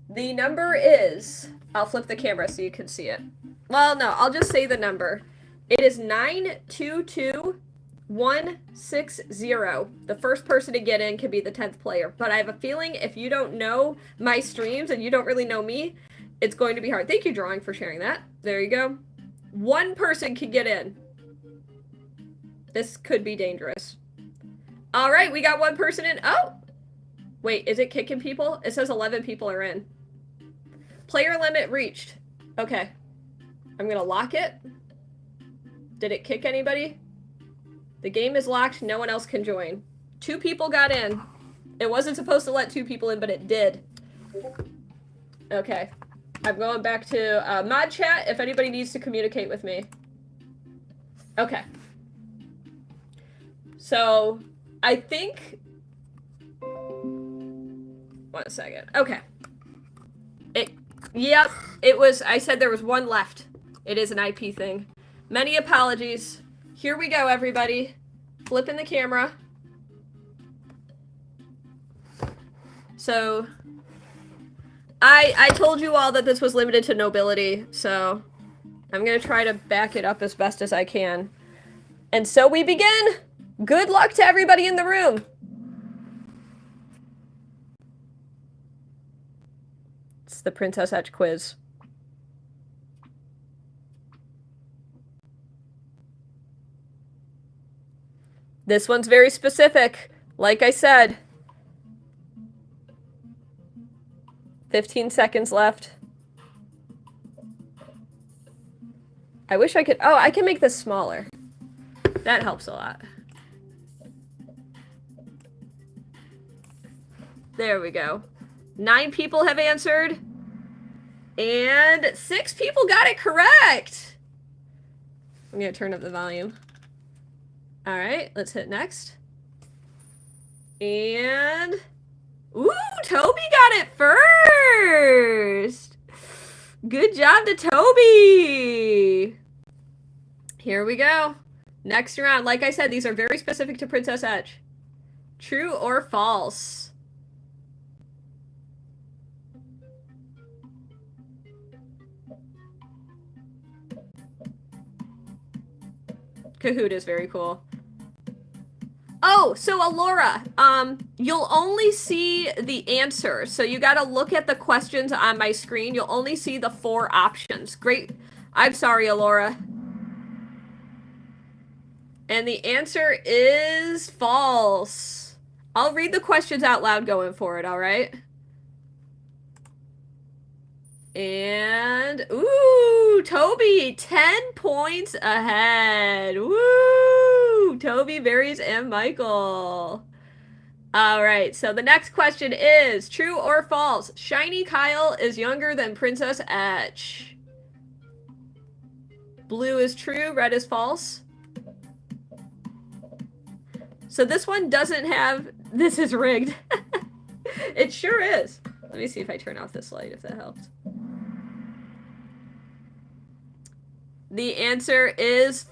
S1: The number is, I'll flip the camera so you can see it. Well, no, I'll just say the number. It is 922160. The first person to get in can be the 10th player. But I have a feeling if you don't know my streams and you don't really know me, it's going to be hard. Thank you, Drawing, for sharing that. There you go. One person can get in. This could be dangerous. All right, we got one person in. Oh, wait, is it kicking people? It says 11 people are in. Player limit reached. Okay. I'm going to lock it. Did it kick anybody? The game is locked. No one else can join. 2 people got in. It wasn't supposed to let 2 people in, but it did. Okay. I'm going back to mod chat if anybody needs to communicate with me. Okay. So, I think... 1 second. Okay. Yep, it was... I said there was 1 left. It is an IP thing. Many apologies. Here we go, everybody. Flipping the camera. So, I told you all that this was limited to nobility, so I'm going to try to back it up as best as I can. And so we begin! Good luck to everybody in the room! It's the Princess Etch quiz. This one's very specific. Like I said. 15 seconds left. I wish I could... Oh, I can make this smaller. That helps a lot. There we go. 9 people have answered. And 6 people got it correct. I'm going to turn up the volume. All right, let's hit next. And... Ooh, Toby got it first! Good job to Toby! Here we go. Next round. Like I said, these are very specific to Princess Etch. True or false? Kahoot is very cool. Oh, so Alora, you'll only see the answer. So you got to look at the questions on my screen. You'll only see the 4 options. Great. I'm sorry, Alora. And the answer is false. I'll read the questions out loud going forward, all right? And, ooh, Toby, 10 points ahead. Woo! Toby, Berries, and Michael. All right, so the next question is, true or false? Shiny Kyle is younger than Princess Etch. Blue is true, red is false. So this one doesn't have, this is rigged. It sure is. Let me see if I turn off this light, if that helps. The answer is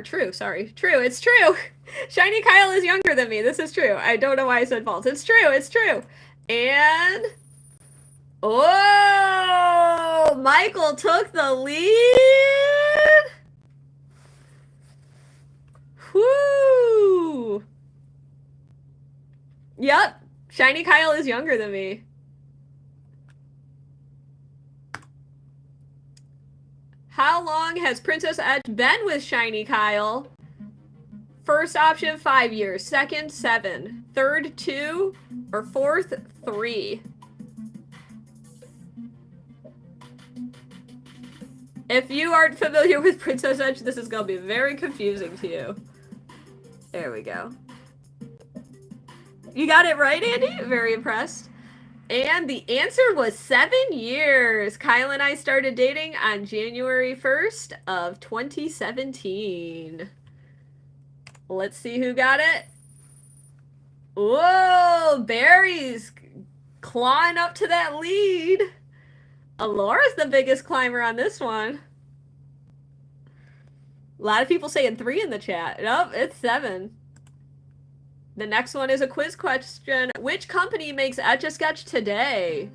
S1: true, sorry. True, it's true. Shiny Kyle is younger than me. This is true. I don't know why I said false. It's true, it's true. And... oh, Michael took the lead. Whoo! Yep, Shiny Kyle is younger than me. How long has Princess Etch been with Shiny Kyle? First option, 5 years. Second, 7. Third, 2. Or fourth, 3. If you aren't familiar with Princess Etch, this is going to be very confusing to you. There we go. You got it right, Andy? Very impressed. And the answer was 7 years. Kyle and I started dating on January 1st of 2017. Let's see who got it. Whoa, Barry's clawing up to that lead. Alora's the biggest climber on this one. A lot of people saying 3 in the chat. Nope, it's 7. The next one is a quiz question. Which company makes Etch A Sketch today?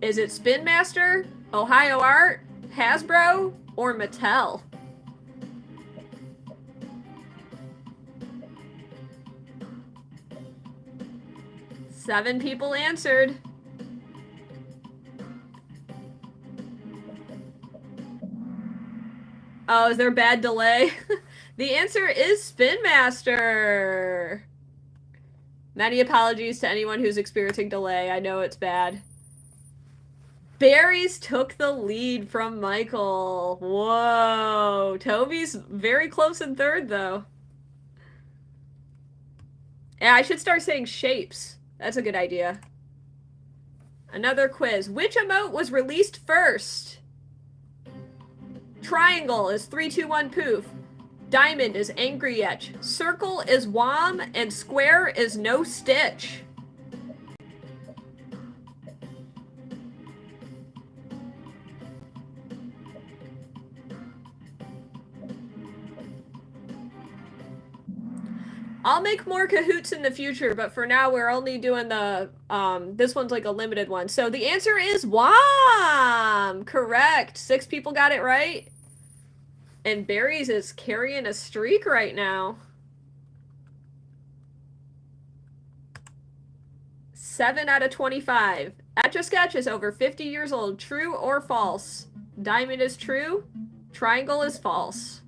S1: Is it Spin Master, Ohio Art, Hasbro, or Mattel? Seven people answered. Oh, is there bad delay? The answer is Spin Master. Many apologies to anyone who's experiencing delay. I know it's bad. Barry's took the lead from Michael. Whoa. Toby's very close in third, though. Yeah, I should start saying shapes. That's a good idea. Another quiz. Which emote was released first? Triangle is 3, 2, 1 poof. Diamond is angry etch. Circle is wham, and square is no stitch. I'll make more Kahoots in the future, but for now we're only doing the, this one's like a limited one. So the answer is wham! Correct. 6 people got it right. And Barry's is carrying a streak right now. 7 out of 25. Etch A Sketch is over 50 years old. True or false? Diamond is true. Triangle is false.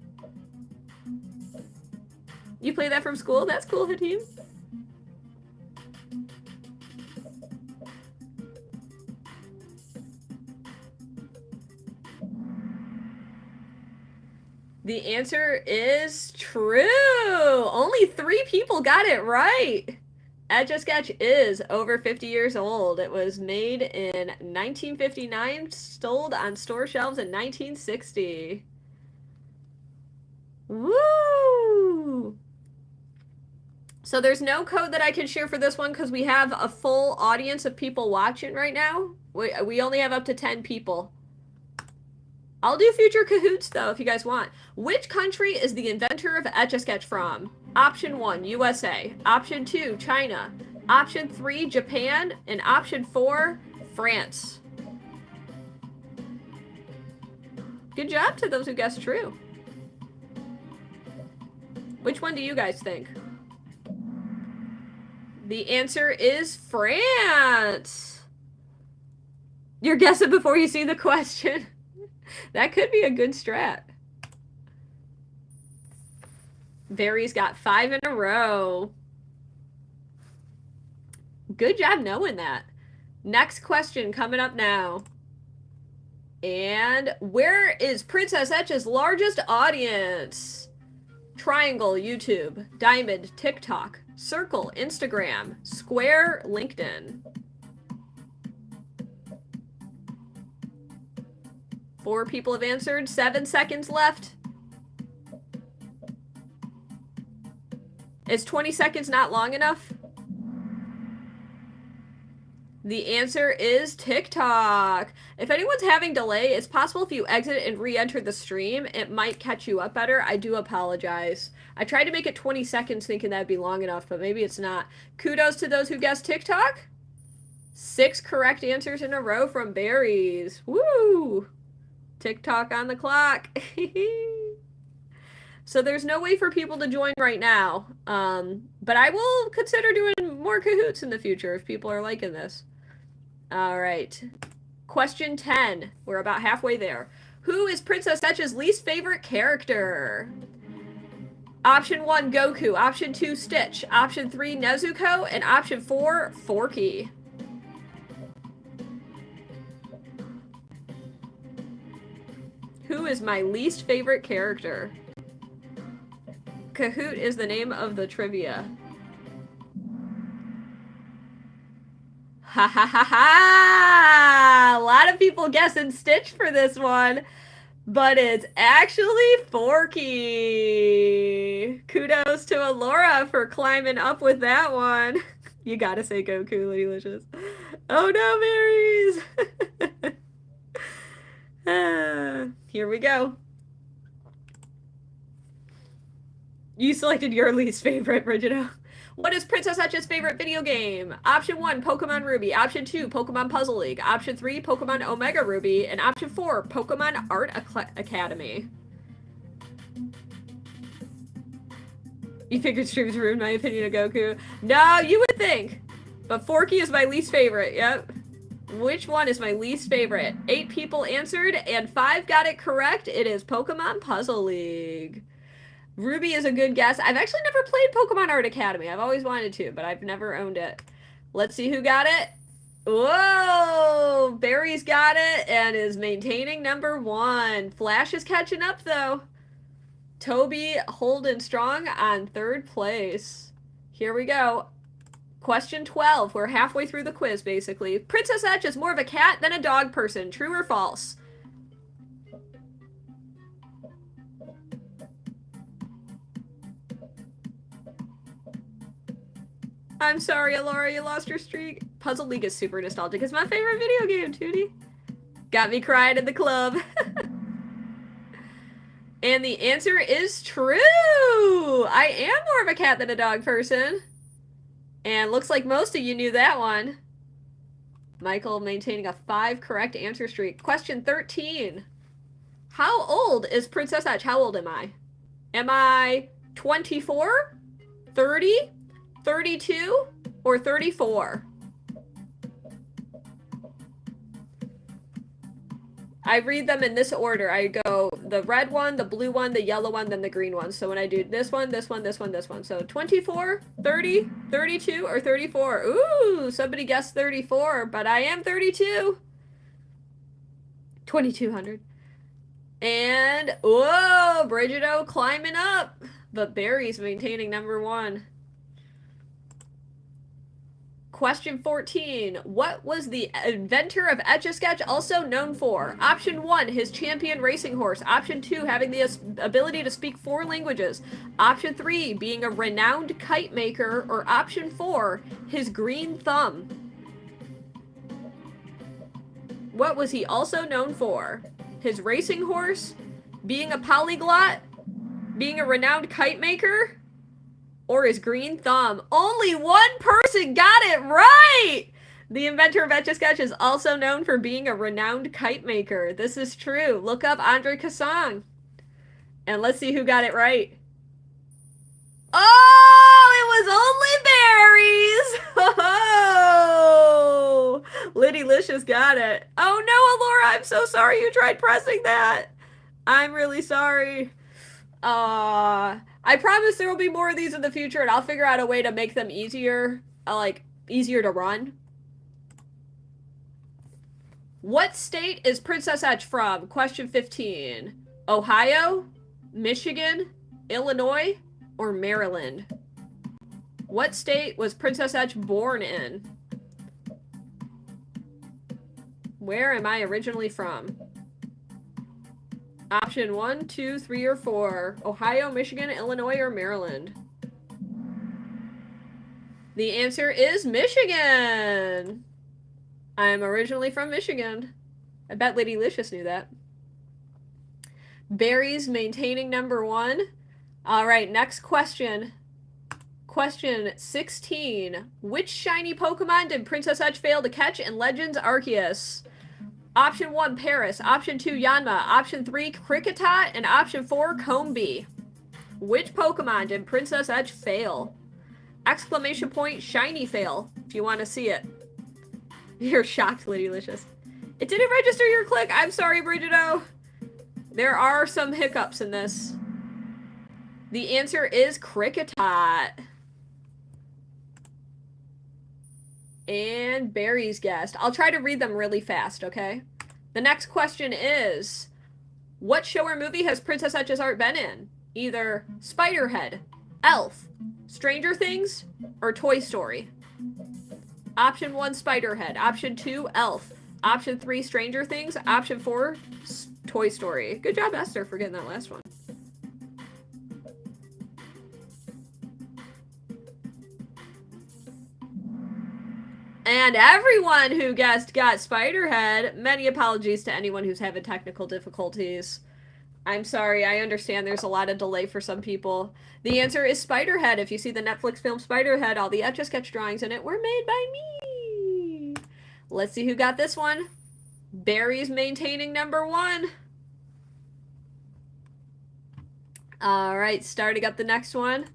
S1: You play that from school? That's cool, Hatim. The answer is true. Only 3 people got it right. Etch A Sketch is over 50 years old. It was made in 1959, sold on store shelves in 1960. Woo! So there's no code that I can share for this one because we have a full audience of people watching right now. We only have up to 10 people. I'll do future Kahoots, though, if you guys want. Which country is the inventor of Etch A Sketch from? Option 1, USA. Option 2, China. Option 3, Japan. And option 4, France. Good job to those who guessed true. Which one do you guys think? The answer is France. You're guessing before you see the question. That could be a good strat. Barry's got 5 in a row. Good job knowing that. Next question coming up now. And where is Princess Etch's largest audience? Triangle, YouTube. Diamond, TikTok. Circle, Instagram. Square, LinkedIn. 4 people have answered. 7 seconds left. Is 20 seconds not long enough? The answer is TikTok. If anyone's having delay, it's possible if you exit and re-enter the stream, it might catch you up better. I do apologize. I tried to make it 20 seconds thinking that'd be long enough, but maybe it's not. Kudos to those who guessed TikTok. 6 correct answers in a row from Barry's. Woo! TikTok on the clock. So there's no way for people to join right now. But I will consider doing more Kahoots in the future if people are liking this. All right. Question 10. We're about halfway there. Who is Princess Etch's least favorite character? Option 1, Goku. Option 2, Stitch. Option 3, Nezuko. And option 4, Forky. Who is my least favorite character? Kahoot is the name of the trivia. Ha ha ha ha! A lot of people guessing Stitch for this one, but it's actually Forky. Kudos to Alora for climbing up with that one. You gotta say Goku, Ladylicious. Oh no, berries! Here we go. You selected your least favorite, Brigido. What is Princess Etch's favorite video game? Option 1, Pokemon Ruby. Option 2, Pokemon Puzzle League. Option 3, Pokemon Omega Ruby. And Option 4, Pokemon Art Academy. You figured streams ruined my opinion of Goku. No, you would think. But Forky is my least favorite, yep. Which one is my least favorite? 8 people answered, and 5 got it correct. It is Pokemon Puzzle League. Ruby is a good guess. I've actually never played Pokemon Art Academy. I've always wanted to, but I've never owned it. Let's see who got it. Whoa! Barry's got it and is maintaining number 1. Flash is catching up, though. Toby holding strong on 3rd place. Here we go. Question 12. We're halfway through the quiz, basically. Princess Etch is more of a cat than a dog person. True or false? I'm sorry, Alora, you lost your streak. Puzzle League is super nostalgic. It's my favorite video game, Tootie. Got me crying in the club. And the answer is true! I am more of a cat than a dog person. And looks like most of you knew that one. Michael maintaining a 5 correct answer streak. Question 13. How old is Princess Etch? How old am I? Am I 24? 30? 32? Or 34? I read them in this order. I go the red one, the blue one, the yellow one, then the green one. So when I do this one, this one, this one, this one. So 24, 30, 32, or 34. Ooh, somebody guessed 34, but I am 32. 2200. And, whoa, Brigido climbing up. But Barry's maintaining number 1. Question 14. What was the inventor of Etch A Sketch also known for? Option 1, his champion racing horse. Option 2, having the ability to speak 4 languages. Option 3, being a renowned kite maker. Or option 4, his green thumb. What was he also known for? His racing horse? Being a polyglot? Being a renowned kite maker? Or his green thumb? Only one person got it right! The inventor of Etch A Sketch is also known for being a renowned kite maker. This is true. Look up Andre Casson. And let's see who got it right. Oh, it was only berries! Oh, Liddy-licious got it. Oh no, Alora, I'm so sorry you tried pressing that. I'm really sorry. I promise there will be more of these in the future, and I'll figure out a way to make them easier, easier to run. What state is Princess Etch from? Question 15. Ohio, Michigan, Illinois, or Maryland? What state was Princess Etch born in? Where am I originally from? Option 1, 2, 3, or 4. Ohio, Michigan, Illinois, or Maryland? The answer is Michigan! I'm originally from Michigan. I bet Liddy-licious knew that. Barry's maintaining number 1. Alright, next question. Question 16. Which shiny Pokemon did Princess Etch fail to catch in Legends Arceus? Option 1, Paris. Option 2, Yanma. Option 3, Kricketot. And option 4, Combee. Which Pokemon did Princess Etch fail? Exclamation point, shiny fail, if you want to see it. You're shocked, Liddy-licious. It didn't register your click. I'm sorry, Brigido. There are some hiccups in this. The answer is Kricketot. And Barry's guessed. I'll try to read them really fast, okay? The next question is, what show or movie has Princess Etch's art been in? Either Spiderhead, Elf, Stranger Things, or Toy Story? Option 1, Spiderhead. Option 2, Elf. Option 3, Stranger Things. Option 4, Toy Story. Good job, Esther, for getting that last one. And everyone who guessed got Spiderhead. Many apologies to anyone who's having technical difficulties. I'm sorry, I understand there's a lot of delay for some people. The answer is Spiderhead. If you see the Netflix film Spiderhead, all the Etch A Sketch drawings in it were made by me. Let's see who got this one. Barry's maintaining number 1. All right, starting up the next one.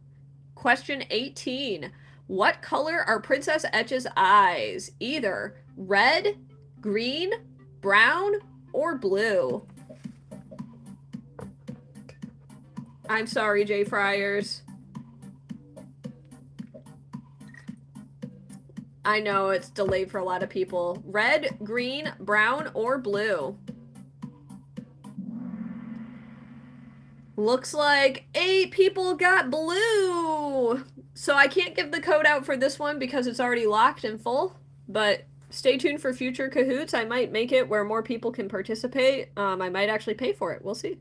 S1: Question 18. What color are Princess Etch's eyes? Either red, green, brown, or blue? I'm sorry, Jay Friars. I know it's delayed for a lot of people. Red, green, brown, or blue? Looks like 8 people got blue. So I can't give the code out for this one because it's already locked and full. But stay tuned for future Kahoots. I might make it where more people can participate. I might actually pay for it. We'll see.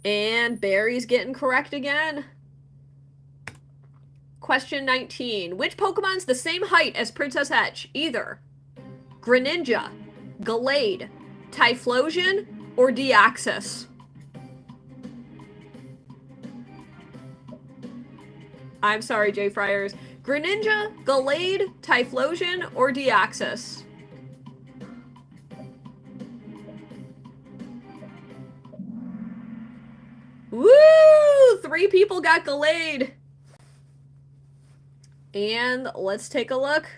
S1: And Barry's getting correct again. Question 19. Which Pokemon's the same height as Princess Etch? Either Greninja, Gallade, Typhlosion, or Deoxys? I'm sorry, Jay Friars. Greninja, Gallade, Typhlosion, or Deoxys? Woo! 3 people got Gallade. And let's take a look.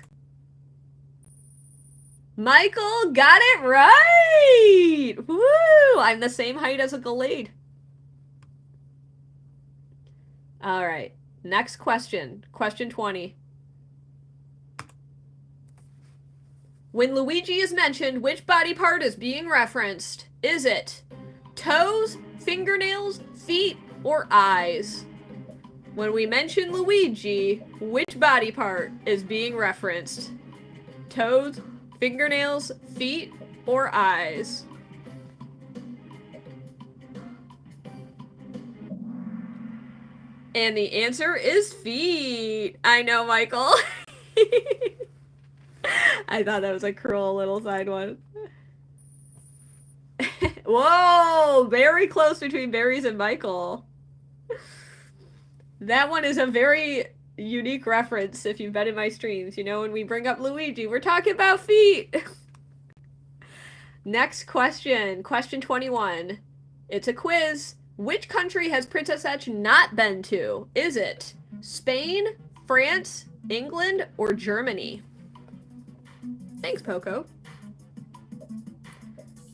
S1: Michael got it right! Woo! I'm the same height as a Gallade. All right. Next question. Question 20. When Luigi is mentioned, which body part is being referenced? Is it toes, fingernails, feet, or eyes? When we mention Luigi, which body part is being referenced? Toes, fingernails, feet, or eyes? And the answer is feet. I know, Michael. I thought that was a cruel little side one. Whoa, very close between Barry's and Michael. That one is a very unique reference if you've been in my streams. You know, when we bring up Luigi, we're talking about feet. Next question. Question 21. It's a quiz. Which country has Princess Etch not been to? Is it Spain, France, England, or Germany? Thanks, Poco.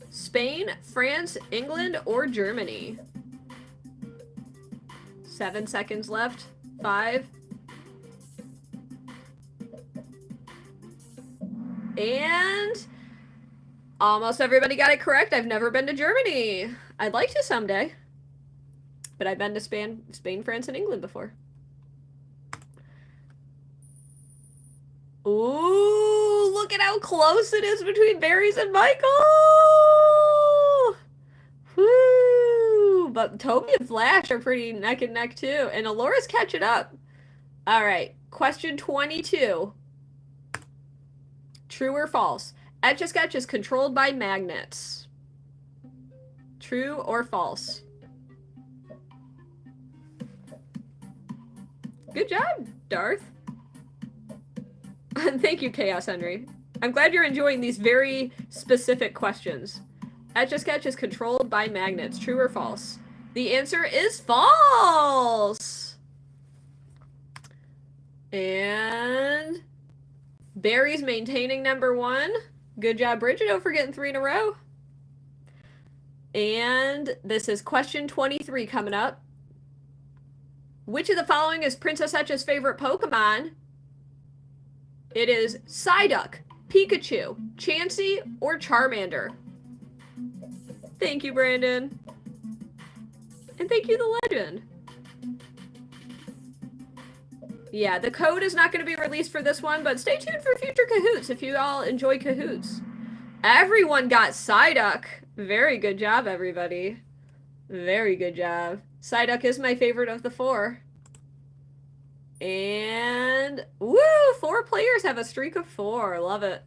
S1: Spain, France, England, or Germany? 7 seconds left. 5. And almost everybody got it correct. I've never been to Germany. I'd like to someday. But I've been to Spain, France, and England before. Ooh, look at how close it is between Barry's and Michael! Woo! But Toby and Flash are pretty neck and neck too. And Alora's catching up. All right, question 22. True or false? Etch A Sketch is controlled by magnets. True or false? Good job, Darth. Thank you, Chaos Henry. I'm glad you're enjoying these very specific questions. Etch A Sketch is controlled by magnets. True or false? The answer is false. And Barry's maintaining number 1. Good job, Bridget, for getting 3 in a row. And this is question 23 coming up. Which of the following is Princess Etch's favorite Pokemon? It is Psyduck, Pikachu, Chansey, or Charmander. Thank you, Brandon. And thank you, the legend. Yeah, the code is not going to be released for this one, but stay tuned for future Kahoots if you all enjoy Kahoots. Everyone got Psyduck. Very good job, everybody. Very good job. Psyduck is my favorite of the 4. And, woo, 4 players have a streak of 4. Love it.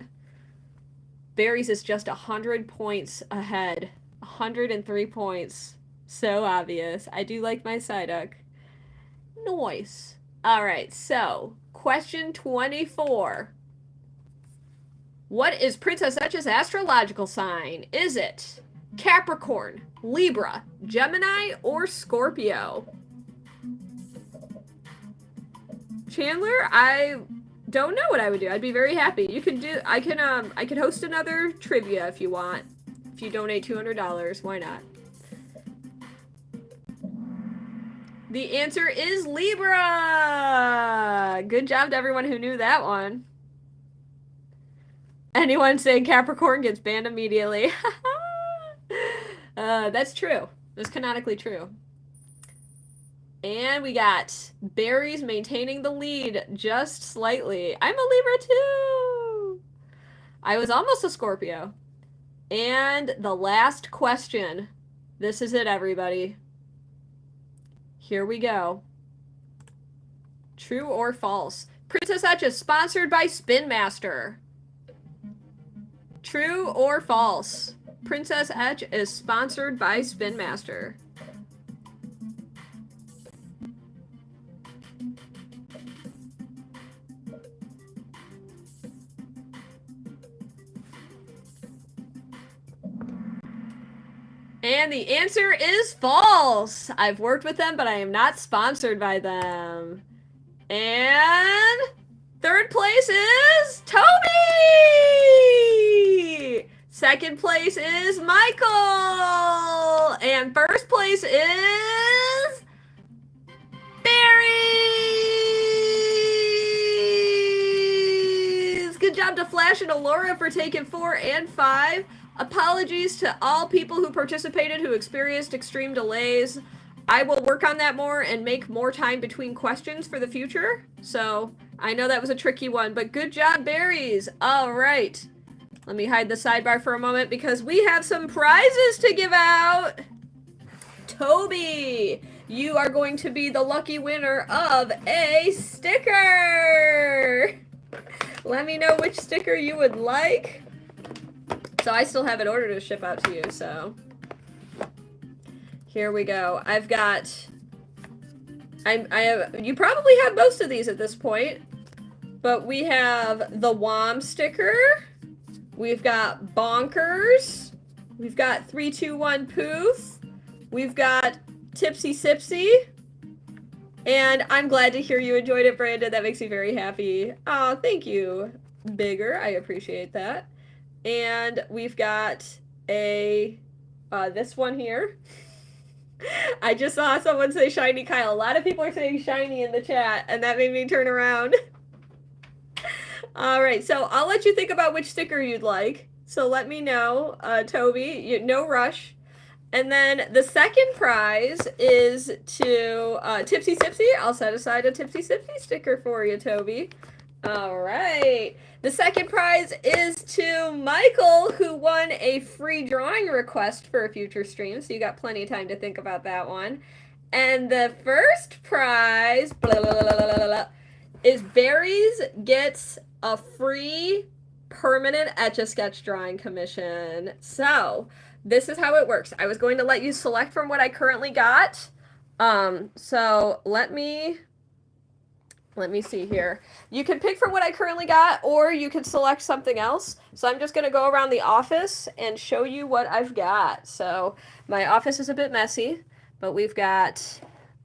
S1: Berries is just 100 points ahead. 103 points. So obvious. I do like my Psyduck. Nice. Alright, so, question 24. What is Princess Etch's astrological sign? Is it Capricorn, Libra, Gemini, or Scorpio? Chandler, I don't know what I would do. I'd be very happy. You can do I can host another trivia if you want. If you donate $200, why not? The answer is Libra. Good job to everyone who knew that one. Anyone saying Capricorn gets banned immediately. That's true. That's canonically true. And we got Berries maintaining the lead just slightly. I'm a Libra too. I was almost a Scorpio. And the last question. This is it, everybody. Here we go. True or false? Princess Etch is sponsored by Spin Master. True or false? Princess Etch is sponsored by Spin Master. And the answer is false. I've worked with them, but I am not sponsored by them. And third place is Toby! Second place is Michael! And first place is Berries! Good job to Flash and Alora for taking 4 and 5. Apologies to all people who participated who experienced extreme delays. I will work on that more and make more time between questions for the future. So, I know that was a tricky one, but good job, Berries. All right. Let me hide the sidebar for a moment because we have some prizes to give out. Toby, you are going to be the lucky winner of a sticker. Let me know which sticker you would like. So I still have it ordered to ship out to you, so. Here we go. I've got, you probably have most of these at this point, but we have the Wham sticker, we've got Bonkers, we've got 321 Poof, we've got Tipsy Sipsy, and I'm glad to hear you enjoyed it, Brandon. That makes me very happy. Oh, thank you, Bigger. I appreciate that. And we've got a, this one here. I just saw someone say Shiny Kyle. A lot of people are saying Shiny in the chat, and that made me turn around. All right, so I'll let you think about which sticker you'd like. So let me know, Toby. No rush. And then the second prize is to Tipsy Sipsy. I'll set aside a Tipsy Sipsy sticker for you, Toby. All right. The second prize is to Michael, who won a free drawing request for a future stream, so you got plenty of time to think about that one. And the first prize is Berries gets a free permanent Etch A Sketch drawing commission. So this is how it works. I was going to let you select from what I currently got. So let me see here. You can pick from what I currently got, or you can select something else. So I'm just going to go around the office and show you what I've got. So my office is a bit messy, but we've got,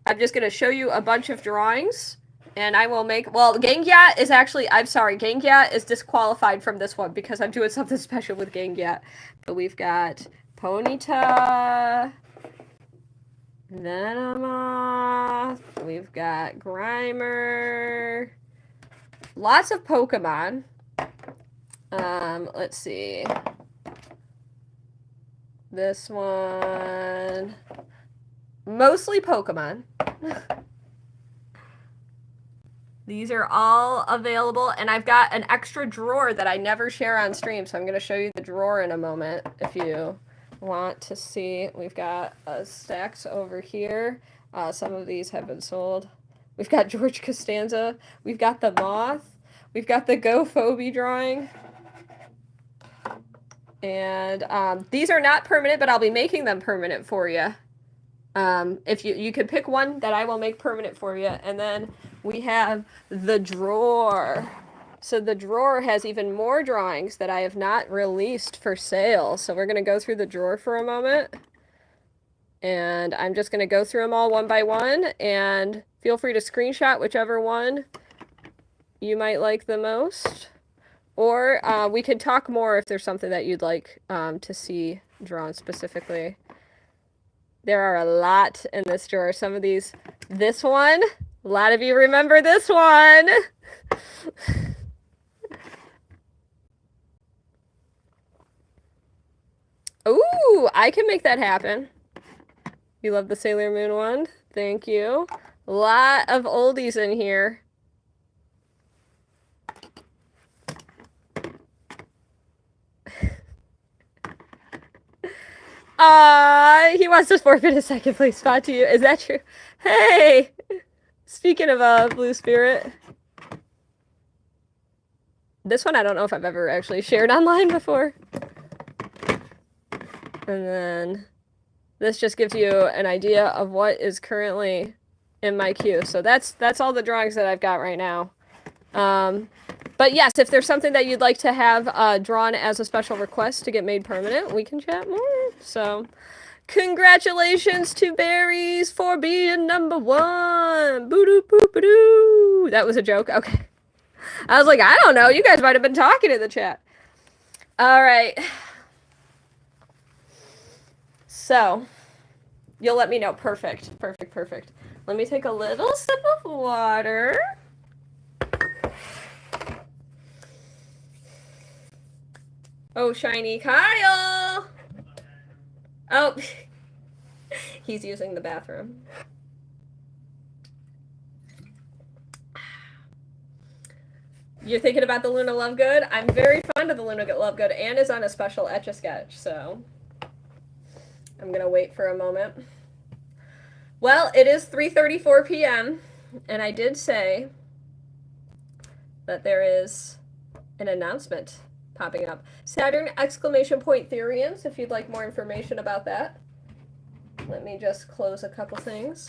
S1: I'm just going to show you a bunch of drawings, and I will make, well, Gangyat is actually, I'm sorry, Gangyat is disqualified from this one because I'm doing something special with Gangyat. But we've got Ponyta, Venomoth, we've got Grimer, lots of Pokemon. Let's see. This one, mostly Pokemon. These are all available, and I've got an extra drawer that I never share on stream, so I'm going to show you the drawer in a moment if you want to see. We've got stacks over here. Some of these have been sold. We've got George Costanza. We've got the moth. We've got the Go Phoebe drawing. And these are not permanent, but I'll be making them permanent for you. If you could pick one that I will make permanent for you. And then we have the drawer. So the drawer has even more drawings that I have not released for sale. So we're going to go through the drawer for a moment. And I'm just going to go through them all one by one. And feel free to screenshot whichever one you might like the most. Or we could talk more if there's something that you'd like to see drawn specifically. There are a lot in this drawer. Some of these, this one, a lot of you remember this one. Ooh, I can make that happen. You love the Sailor Moon one? Thank you. A lot of oldies in here. He wants to forfeit a second place spot to you. Is that true? Hey! Speaking of Blue Spirit. This one I don't know if I've ever actually shared online before. And then this just gives you an idea of what is currently in my queue. So that's all the drawings that I've got right now. But yes, if there's something that you'd like to have drawn as a special request to get made permanent, we can chat more. So, congratulations to Berries for being number one. Boo-doo, boo-doo. That was a joke? Okay. I was like, I don't know. You guys might have been talking in the chat. All right. So, you'll let me know. Perfect. Perfect, perfect. Let me take a little sip of water. Oh, Shiny Kyle! Oh, he's using the bathroom. You're thinking about the Luna Lovegood? I'm very fond of the Luna Lovegood. Anne is on a special Etch A Sketch, so I'm going to wait for a moment. Well, it is 3:34 p.m., and I did say that there is an announcement popping up. Saturn exclamation point Therians, if you'd like more information about that. Let me just close a couple things.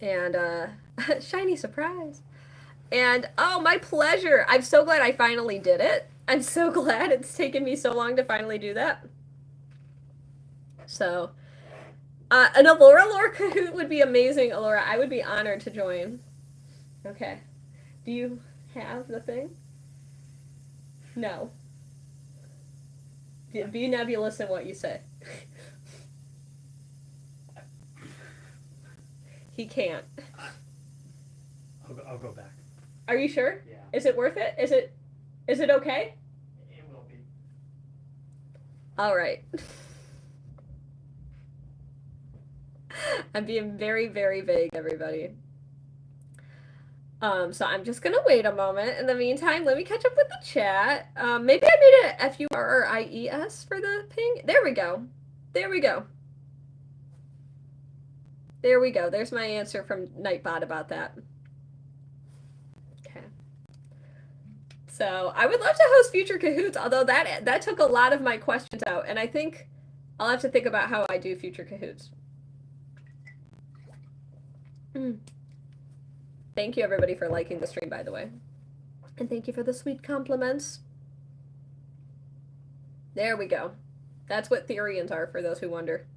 S1: And shiny surprise. And oh, my pleasure. I'm so glad I finally did it. I'm so glad it's taken me so long to finally do that. So an Allura Lore Kahoot would be amazing, Allura. I would be honored to join. Okay. Do you have the thing? No. Be nebulous in what you say. He can't.
S2: I'll go back.
S1: Are you sure?
S2: Yeah.
S1: Is it worth it? Is it okay?
S2: It will be.
S1: All right. I'm being very, very vague, everybody. So I'm just gonna wait a moment. In the meantime, let me catch up with the chat. Maybe I made it F-U-R-R-I-E-S for the ping. There we go. There we go. There we go. There's my answer from Nightbot about that. Okay. So I would love to host future Kahoots, although that took a lot of my questions out, and I think I'll have to think about how I do future Kahoots. Thank you, everybody, for liking the stream, by the way. And thank you for the sweet compliments. There we go. That's what Therians are, for those who wonder.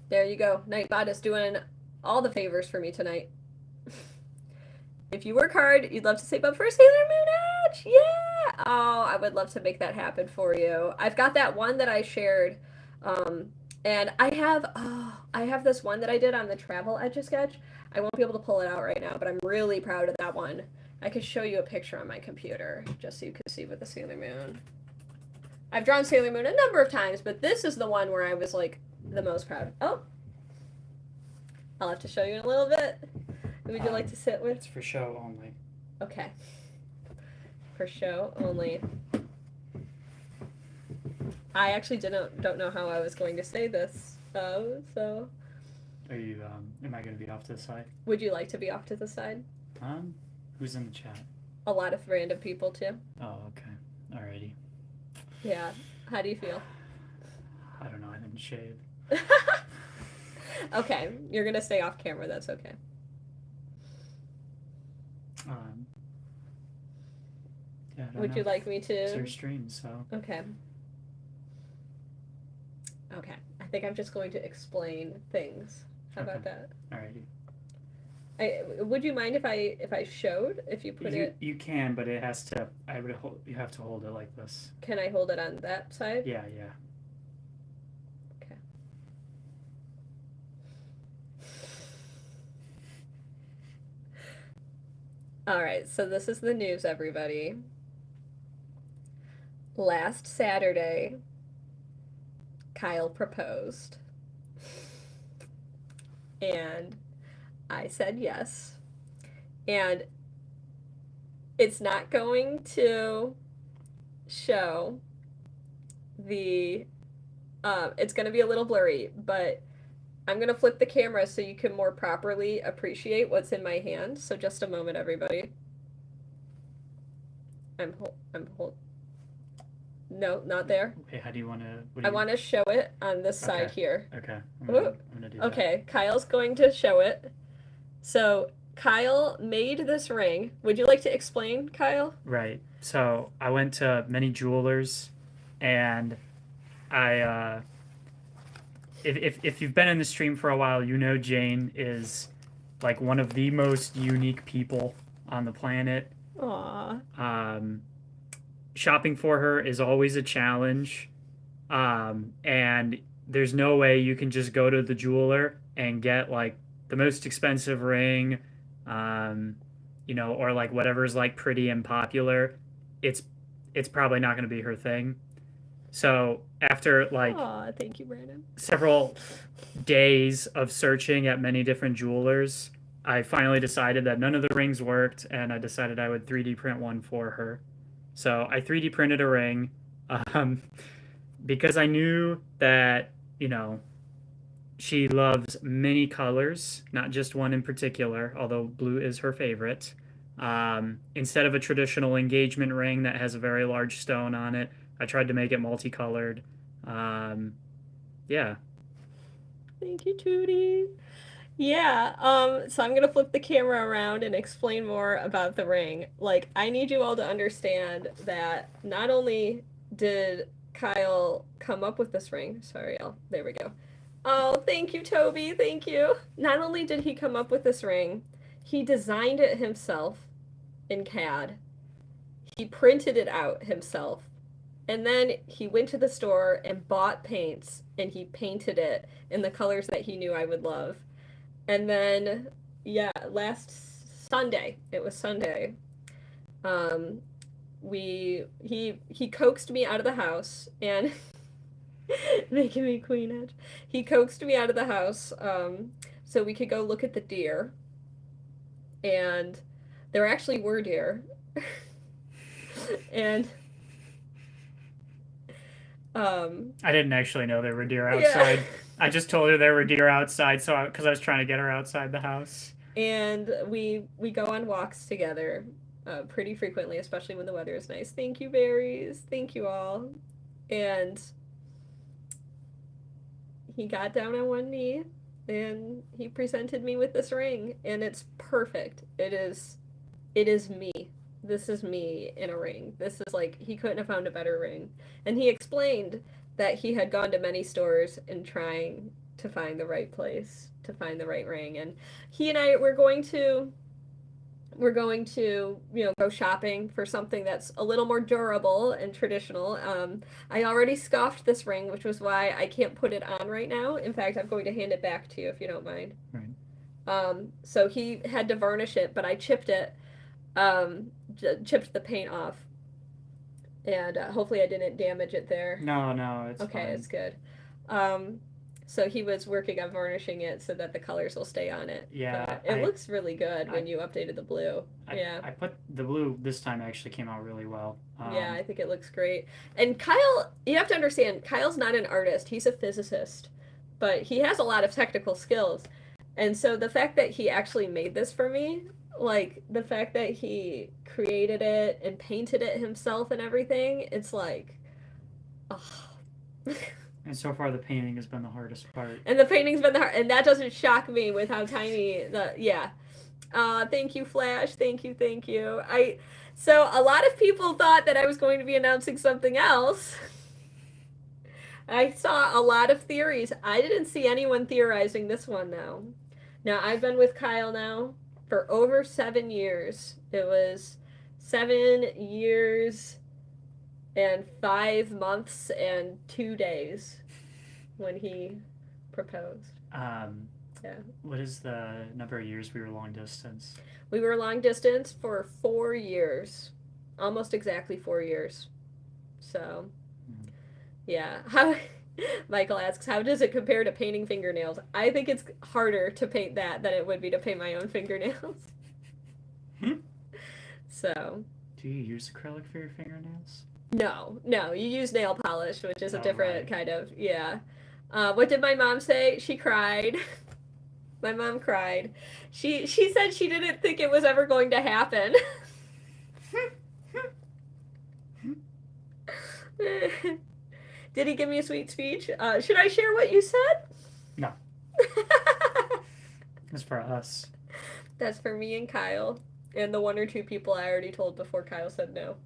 S1: There you go. Nightbot is doing all the favors for me tonight. If you work hard, you'd love to save up for a Sailor Moon Edge. Yeah! Oh, I would love to make that happen for you. I've got that one that I shared. And I have this one that I did on the travel Etch A Sketch. I won't be able to pull it out right now, but I'm really proud of that one. I could show you a picture on my computer, just so you can see with the Sailor Moon. I've drawn Sailor Moon a number of times, but this is the one where I was like the most proud. Oh, I'll have to show you in a little bit. Would you like to sit with?
S2: It's for show only.
S1: Okay. For show only. I actually don't know how I was going to say this. So.
S2: Are you? Am I going to be off to the side?
S1: Would you like to be off to the side?
S2: Who's in the chat?
S1: A lot of random people too.
S2: Oh, okay. Alrighty.
S1: Yeah. How do you feel?
S2: I don't know. I didn't shave.
S1: Okay, you're gonna stay off camera. That's okay.
S2: Yeah.
S1: Would you like me to?
S2: It's your stream, so.
S1: Okay. Okay. I think I'm just going to explain things. How about that?
S2: Alrighty.
S1: Would you mind if I showed, if you put it?
S2: You can, but it has to. You have to hold it like this.
S1: Can I hold it on that side?
S2: Yeah.
S1: Okay. All right. So this is the news, everybody. Last Saturday, Kyle proposed, and I said yes, and it's not going to show the, it's going to be a little blurry, but I'm going to flip the camera so you can more properly appreciate what's in my hand. So just a moment, everybody. No, not there.
S2: Okay, how do you want to?
S1: I want to show it on this side here.
S2: Okay, I'm gonna do that.
S1: Okay, Kyle's going to show it. So Kyle made this ring. Would you like to explain, Kyle?
S2: Right. So I went to many jewelers, and if you've been in the stream for a while, you know Jane is like one of the most unique people on the planet.
S1: Aww.
S2: Shopping for her is always a challenge, and there's no way you can just go to the jeweler and get like the most expensive ring, or like whatever's like pretty and popular. It's probably not going to be her thing. So after like
S1: thank you, Brandon.
S2: Several days of searching at many different jewelers, I finally decided that none of the rings worked, and I decided I would 3D print one for her. So I 3D printed a ring, because I knew that, she loves many colors, not just one in particular, although blue is her favorite. Instead of a traditional engagement ring that has a very large stone on it, I tried to make it multicolored. Yeah.
S1: Thank you, Tootie. Yeah, so I'm gonna flip the camera around and explain more about the ring. Like, I need you all to understand that not only did Kyle come up with this ring, there we go. Oh, thank you, Toby, thank you. Not only did he come up with this ring, he designed it himself in CAD. He printed it out himself. And then he went to the store and bought paints, and he painted it in the colors that he knew I would love. And then, last Sunday, it was Sunday, he coaxed me out of the house, and making me Queen Edge. He coaxed me out of the house, so we could go look at the deer. And there actually were deer. And
S2: I didn't actually know there were deer outside. Yeah. I just told her there were deer outside, because I was trying to get her outside the house.
S1: And we go on walks together pretty frequently, especially when the weather is nice. Thank you, berries. Thank you all. And he got down on one knee and he presented me with this ring, and it's perfect. It is me. This is me in a ring. This is like, he couldn't have found a better ring. And he explained that he had gone to many stores and trying to find the right place to find the right ring. And he and I, we're going to go shopping for something that's a little more durable and traditional. I already scuffed this ring, which was why I can't put it on right now. In fact, I'm going to hand it back to you if you don't mind.
S2: Right.
S1: So he had to varnish it, but I chipped it. Chipped the paint off, And hopefully I didn't damage it there.
S2: No, it's
S1: okay,
S2: fine.
S1: it's good. Um, so he was working on varnishing it so that the colors will stay on it.
S2: Yeah,
S1: But it looks really good when you updated the blue. Yeah.
S2: I put the blue this time actually came out really well.
S1: Yeah, I think it looks great. And Kyle, you have to understand, Kyle's not an artist. He's a physicist, but he has a lot of technical skills. And so the fact that he actually made this for me, like the fact that he created it and painted it himself and everything, it's like, oh.
S2: And so far, the painting has been the hardest part.
S1: And the painting's been the hard, and that doesn't shock me with how tiny the yeah. Thank you, Flash. Thank you, thank you. So a lot of people thought that I was going to be announcing something else. I saw a lot of theories. I didn't see anyone theorizing this one though. Now I've been with Kyle now for over 7 years. It was 7 years and 5 months and 2 days when he proposed. Yeah.
S2: What is the number of years we were long distance?
S1: We were long distance for 4 years, almost exactly 4 years. So, yeah. How? Michael asks, how does it compare to painting fingernails? I think it's harder to paint that than it would be to paint my own fingernails. So.
S2: Do you use acrylic for your fingernails?
S1: No, you use nail polish, which is a different kind of, yeah. What did my mom say? She cried. My mom cried. She said she didn't think it was ever going to happen. Did he give me a sweet speech? Should I share what you said?
S2: No. It's for us.
S1: That's for me and Kyle. And the 1 or 2 people I already told before Kyle said no.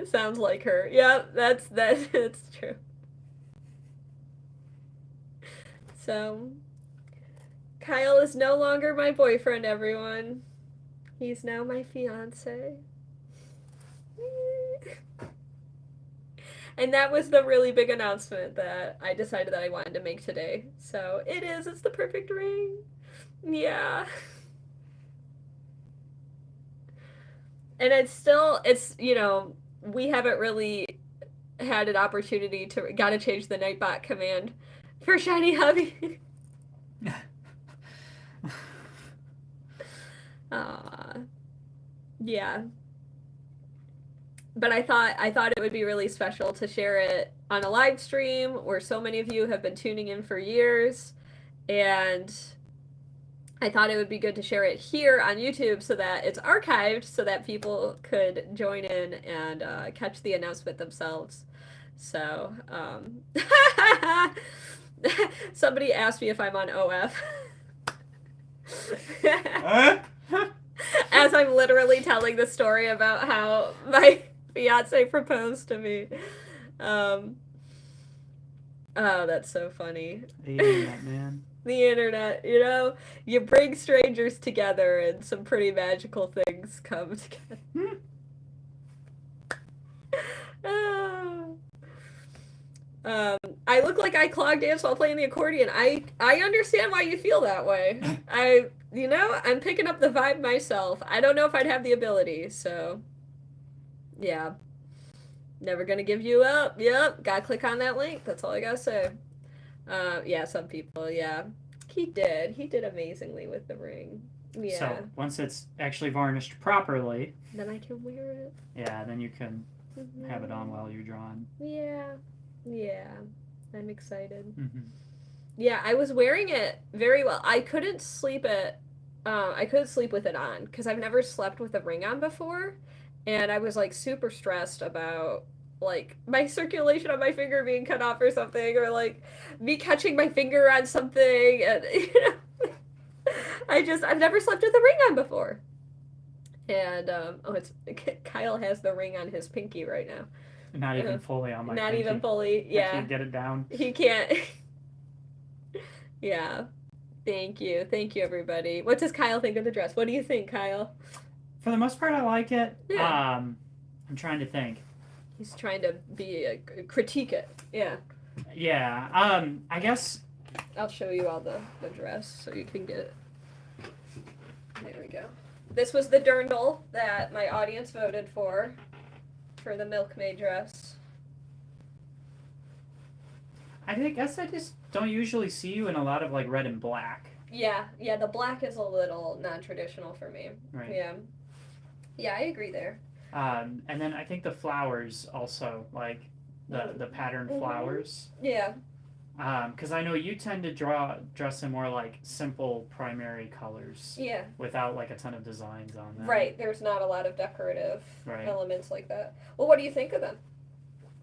S1: Sounds like her. Yeah, that's true. So, Kyle is no longer my boyfriend, everyone. He's now my fiance. And that was the really big announcement that I decided that I wanted to make today. So, it's the perfect ring. Yeah. And it's we haven't really had an opportunity to gotta change the Nightbot command for Shiny Hubby. Yeah. But I thought it would be really special to share it on a live stream where so many of you have been tuning in for years, and I thought it would be good to share it here on YouTube so that it's archived so that people could join in and catch the announcement themselves. So, somebody asked me if I'm on OF. As I'm literally telling the story about how my fiance proposed to me. Oh, that's so funny.
S2: The internet, man.
S1: The internet, you bring strangers together and some pretty magical things come together. I look like I clog dance while playing the accordion. I understand why you feel that way. I'm picking up the vibe myself. I don't know if I'd have the ability, so yeah. Never gonna give you up. Yep, gotta click on that link. That's all I gotta say. Yeah, some people, yeah. He did amazingly with the ring. Yeah.
S2: So once it's actually varnished properly,
S1: then I can wear it.
S2: Yeah, then you can have it on while you're drawing.
S1: Yeah. I'm excited.
S2: Mm-hmm.
S1: Yeah, I was wearing it very well. I couldn't sleep with it on because I've never slept with a ring on before, and I was like super stressed about like my circulation on my finger being cut off or something, or like me catching my finger on something, and I've never slept with a ring on before. And Kyle has the ring on his pinky right now.
S2: Not even fully on my pinky.
S1: Not even fully, yeah.
S2: I can't get it down.
S1: He can't. Yeah. Thank you, everybody. What does Kyle think of the dress? What do you think, Kyle?
S2: For the most part, I like it.
S1: Yeah.
S2: I'm trying to think.
S1: He's trying to critique it. Yeah.
S2: Yeah. I guess.
S1: I'll show you all the dress so you can get it. There we go. This was the dirndl that my audience voted for the milkmaid dress.
S2: I guess I just don't usually see you in a lot of like red and black.
S1: Yeah, the black is a little non-traditional for me.
S2: Right.
S1: Yeah, I agree there.
S2: And then I think the flowers also, like the patterned flowers.
S1: Yeah.
S2: Because I know you tend to dress in more like simple primary colors.
S1: Yeah.
S2: Without like a ton of designs on them.
S1: Right. There's not a lot of decorative elements like that. Well, what do you think of them?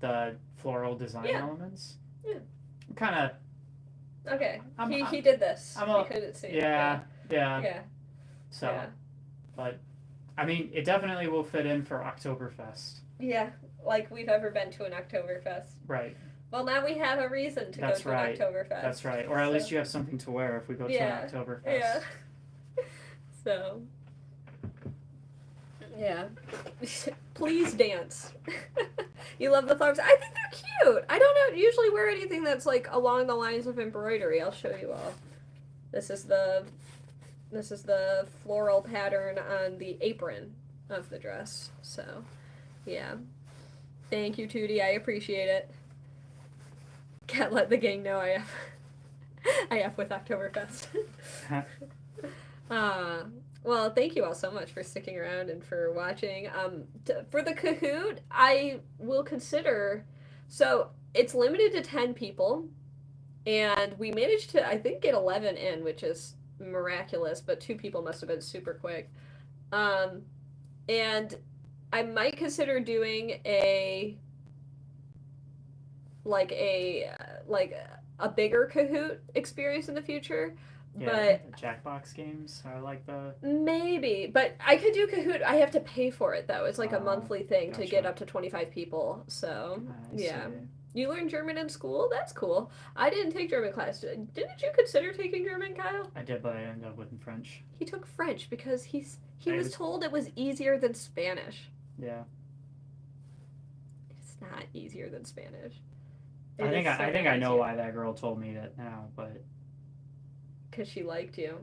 S2: The floral design elements.
S1: Yeah.
S2: Kind of.
S1: Okay. He did this.
S2: You
S1: couldn't see.
S2: Yeah. So.
S1: Yeah.
S2: But, I mean, it definitely will fit in for Oktoberfest.
S1: Yeah, like we've ever been to an Oktoberfest.
S2: Right.
S1: Well, now we have a reason to go to an Oktoberfest.
S2: That's right. Or at least you have something to wear if we go to an Oktoberfest.
S1: Yeah. So. Yeah. Please dance. You love the flowers. I think they're cute. I don't usually wear anything that's like along the lines of embroidery. I'll show you all. This is the floral pattern on the apron of the dress. So, yeah. Thank you, Tootie. I appreciate it. Can't let the gang know I have with Oktoberfest. Well, thank you all so much for sticking around and for watching. For the Kahoot, I will consider. So it's limited to 10 people, and we managed to, I think, get 11 in, which is miraculous. But 2 people must have been super quick. And I might consider doing a bigger Kahoot experience in the future.
S2: Yeah,
S1: but
S2: the Jackbox games are like the...
S1: Maybe, but I could do Kahoot. I have to pay for it, though. It's like a monthly thing to get up to 25 people, so, yeah. You learned German in school? That's cool. I didn't take German class. Didn't you consider taking German, Kyle?
S2: I did, but I ended up with French.
S1: He took French because he was told it was easier than Spanish.
S2: Yeah.
S1: It's not easier than Spanish.
S2: I think I know why that girl told me that now, but...
S1: Because she liked you.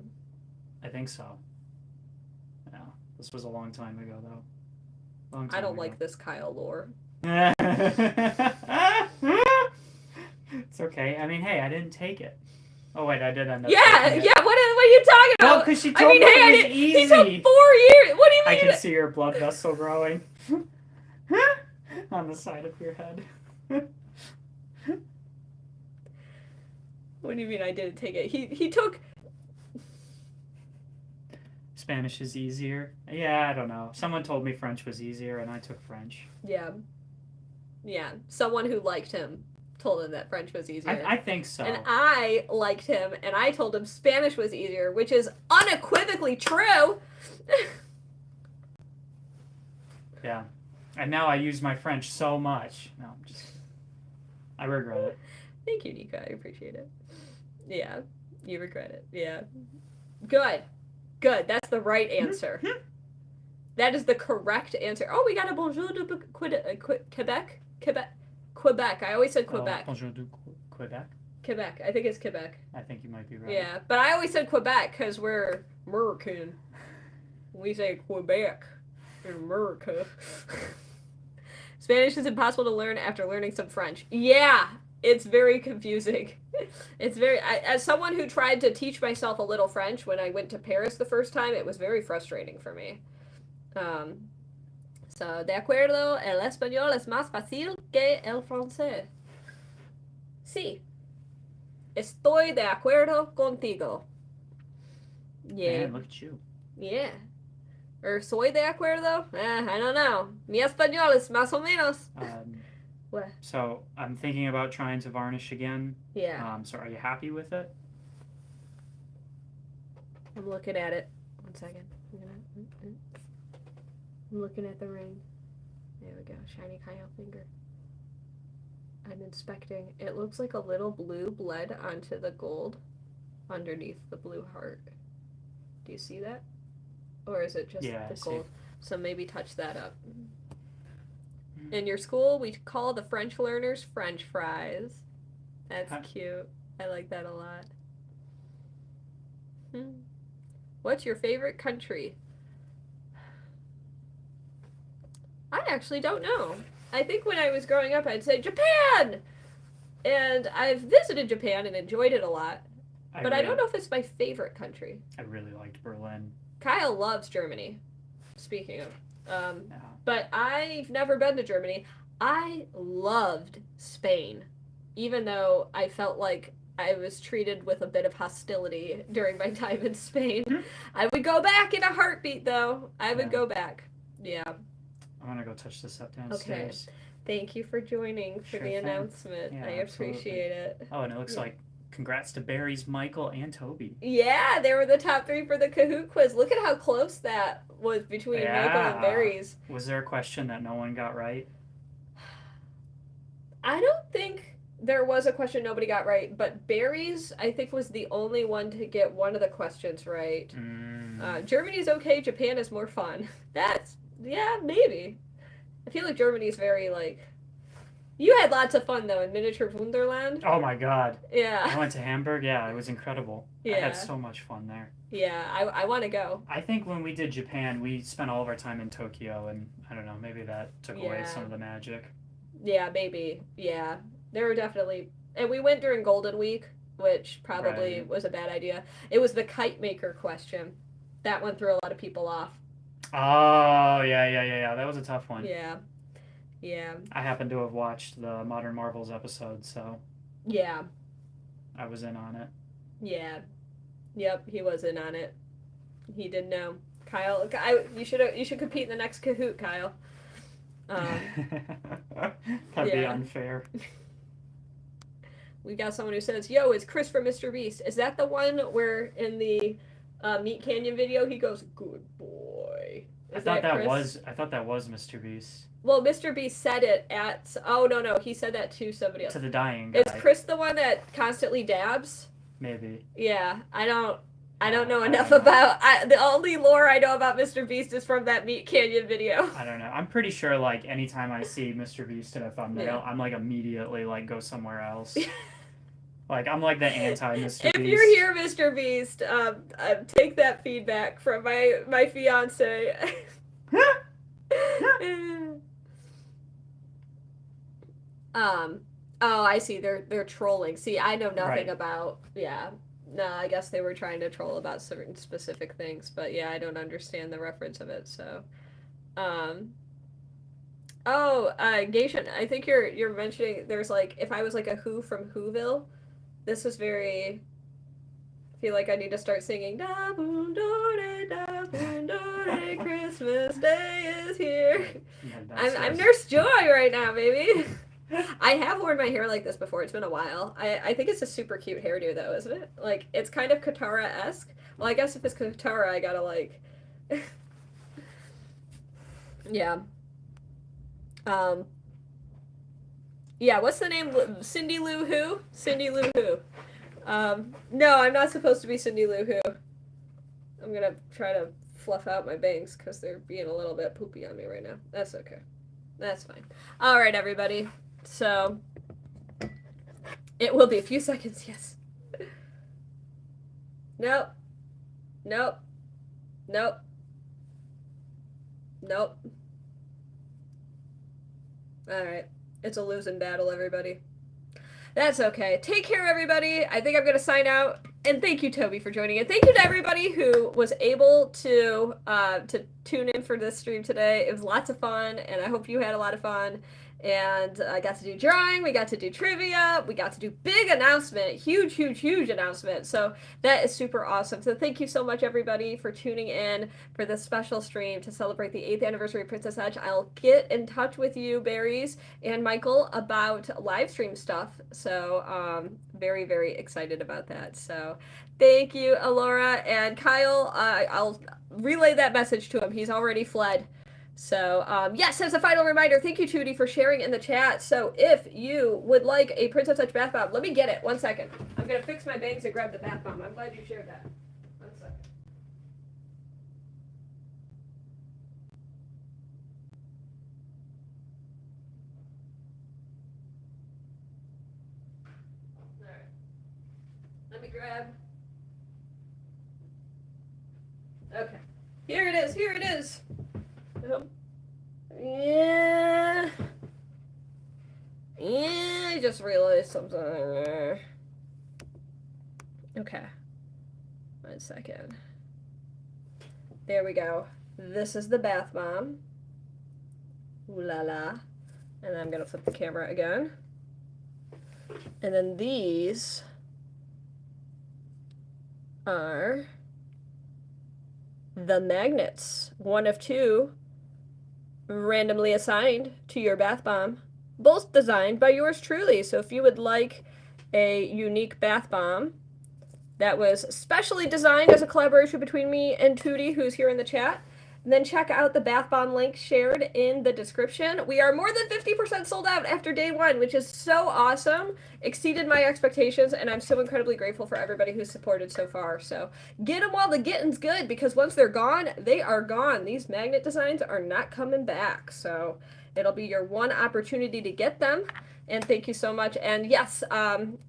S2: I think so. Yeah. This was a long time ago, though.
S1: I don't like this Kyle lore.
S2: It's okay. I mean, hey, I didn't take it. Oh, wait, I did end up taking it.
S1: Yeah, what are you talking about?
S2: Well, because she told me it was easy.
S1: He took 4 years. What do you mean?
S2: I can see your blood vessel growing on the side of your head.
S1: What do you mean I didn't take it? He took...
S2: Spanish is easier. Yeah, I don't know. Someone told me French was easier, and I took French.
S1: Yeah. Yeah. Someone who liked him told him that French was easier.
S2: I think so.
S1: And I liked him, and I told him Spanish was easier, which is unequivocally true.
S2: Yeah. And now I use my French so much. No, I regret it.
S1: Thank you, Nika. I appreciate it. Yeah. You regret it. Yeah. Good. That's the right answer. That is the correct answer. Oh, we got a bonjour de Quebec? Quebec. I always said Quebec.
S2: Bonjour de Quebec?
S1: Quebec. I think it's Quebec.
S2: I think you might be right.
S1: Yeah, but I always said Quebec because we're American. We say Quebec in America. Spanish is impossible to learn after learning some French. Yeah, it's very confusing. It's very... as someone who tried to teach myself a little French when I went to Paris the first time, it was very frustrating for me. So, de acuerdo, el español es más fácil que el francés. Sí. Estoy de acuerdo contigo. Yeah.
S2: Man, look at you.
S1: Yeah. Or soy de acuerdo? I don't know. Mi español es más o menos. What?
S2: So, I'm thinking about trying to varnish again.
S1: Yeah.
S2: So, are you happy with it?
S1: I'm looking at it. 1 second. I'm looking at the ring. There we go. Shiny Kyle finger. I'm inspecting. It looks like a little blue bled onto the gold underneath the blue heart. Do you see that? Or is it just the gold? So maybe touch that up. In your school, we call the French learners French fries. That's cute. I like that a lot. What's your favorite country? I actually don't know. I think when I was growing up, I'd say Japan! And I've visited Japan and enjoyed it a lot. But I don't know if it's my favorite country.
S2: I really liked Berlin.
S1: Kyle loves Germany, speaking of.
S2: Yeah.
S1: But I've never been to Germany. I loved Spain, even though I felt like I was treated with a bit of hostility during my time in Spain. I would go back in a heartbeat, though. I would go back. Yeah.
S2: I'm gonna go touch this up downstairs.
S1: Okay. Thank you for joining for the announcement.
S2: Yeah,
S1: I appreciate it.
S2: Oh, and it looks like congrats to Barry's, Michael, and Toby.
S1: Yeah, they were the top 3 for the Kahoot quiz. Look at how close that was between Michael and Barry's.
S2: Was there a question that no one got right?
S1: I don't think there was a question nobody got right, but Barry's, I think, was the only one to get one of the questions right. Germany's okay, Japan is more fun. Yeah, maybe. I feel like Germany's very, like... You had lots of fun, though, in Miniature Wunderland.
S2: Oh, my God.
S1: Yeah.
S2: I went to Hamburg. Yeah, it was incredible.
S1: Yeah.
S2: I had so much fun there.
S1: Yeah, I want to go.
S2: I think when we did Japan, we spent all of our time in Tokyo, and I don't know, maybe that took away some of the magic.
S1: Yeah, maybe. Yeah. There were definitely... And we went during Golden Week, which probably was a bad idea. It was the kite maker question. That one threw a lot of people off.
S2: Oh, yeah. That was a tough one.
S1: Yeah.
S2: I happen to have watched the Modern Marvels episode, so...
S1: Yeah.
S2: I was in on it.
S1: Yeah. Yep, he was in on it. He didn't know. Kyle, you should compete in the next Kahoot, Kyle.
S2: That'd be unfair.
S1: We got someone who says, "Yo, it's Chris from Mr. Beast." Is that the one where in the Meat Canyon video he goes, "Good boy"?
S2: I thought that was Mr. Beast.
S1: Well, Mr. Beast said it at... Oh, no, he said that to somebody else.
S2: To the dying guy.
S1: Is Chris the one that constantly dabs?
S2: Maybe.
S1: Yeah, I don't know enough about... the only lore I know about Mr. Beast is from that Meat Canyon video.
S2: I don't know. I'm pretty sure, like, anytime I see Mr. Beast in a thumbnail, I'm, like, immediately, like, go somewhere else. Like, I'm, like, the anti-Mr. Beast.
S1: If you're here, Mr. Beast, take that feedback from my fiance. Oh, I see. They're trolling. See, I know nothing about. Yeah, no. I guess they were trying to troll about certain specific things, but yeah, I don't understand the reference of it. So, Geisha, I think you're mentioning there's like if I was like a Who from Whoville, this is very. I feel like I need to start singing da boom da boom da Christmas Day is here. Yeah, I'm Nurse Joy right now, baby. I have worn my hair like this before. It's been a while. I think it's a super cute hairdo, though, isn't it? Like, it's kind of Katara-esque. Well, I guess if it's Katara, I gotta, like... yeah. Yeah, what's the name? Cindy Lou Who? Cindy Lou Who. No, I'm not supposed to be Cindy Lou Who. I'm gonna try to fluff out my bangs, because they're being a little bit poopy on me right now. That's okay. That's fine. All right, everybody. So, it will be a few seconds, yes. Nope. Nope. Nope. Nope. All right. It's a losing battle, everybody. That's okay. Take care, everybody. I think I'm going to sign out. And thank you, Toby, for joining. And thank you to everybody who was able to tune in for this stream today. It was lots of fun, and I hope you had a lot of fun. And I got to do drawing, we got to do trivia, we got to do big announcement, huge announcement. So that is super awesome. So thank you so much, everybody, for tuning in for this special stream to celebrate the 8th anniversary of Princess Etch. I'll get in touch with you, Barry's and Michael, about live stream stuff. So very, very excited about that. So thank you, Alora and Kyle. I'll relay that message to him. He's already fled. So, yes, as a final reminder, thank you, Tootie, for sharing in the chat. So, if you would like a Princess Etch bath bomb, let me get it. 1 second. I'm going to fix my bangs and grab the bath bomb. I'm glad you shared that. 1 second. All right. Let me grab Here it is. Here it is. Yeah. Yeah, I just realized something. Okay. 1 second. There we go. This is the bath bomb. Ooh la la. And I'm gonna flip the camera again. And then these are the magnets. 1 of 2 randomly assigned to your bath bomb. Both designed by yours truly. So if you would like a unique bath bomb that was specially designed as a collaboration between me and Tootie, who's here in the chat, then check out the bath bomb link shared in the description. We are more than 50% sold out after day 1, which is so awesome. Exceeded my expectations, and I'm so incredibly grateful for everybody who's supported so far. So get them while the getting's good, because once they're gone, they are gone. These magnet designs are not coming back. So it'll be your one opportunity to get them. And thank you so much. And yes,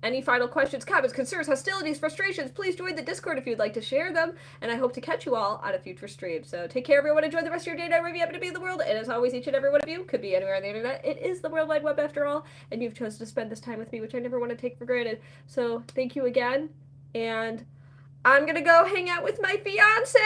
S1: any final questions, comments, concerns, hostilities, frustrations, please join the Discord if you'd like to share them. And I hope to catch you all on a future stream. So take care, everyone. Enjoy the rest of your day. Night, wherever you happen to be in the world. And as always, each and every one of you could be anywhere on the internet. It is the World Wide Web after all. And you've chosen to spend this time with me, which I never want to take for granted. So thank you again. And I'm going to go hang out with my fiance.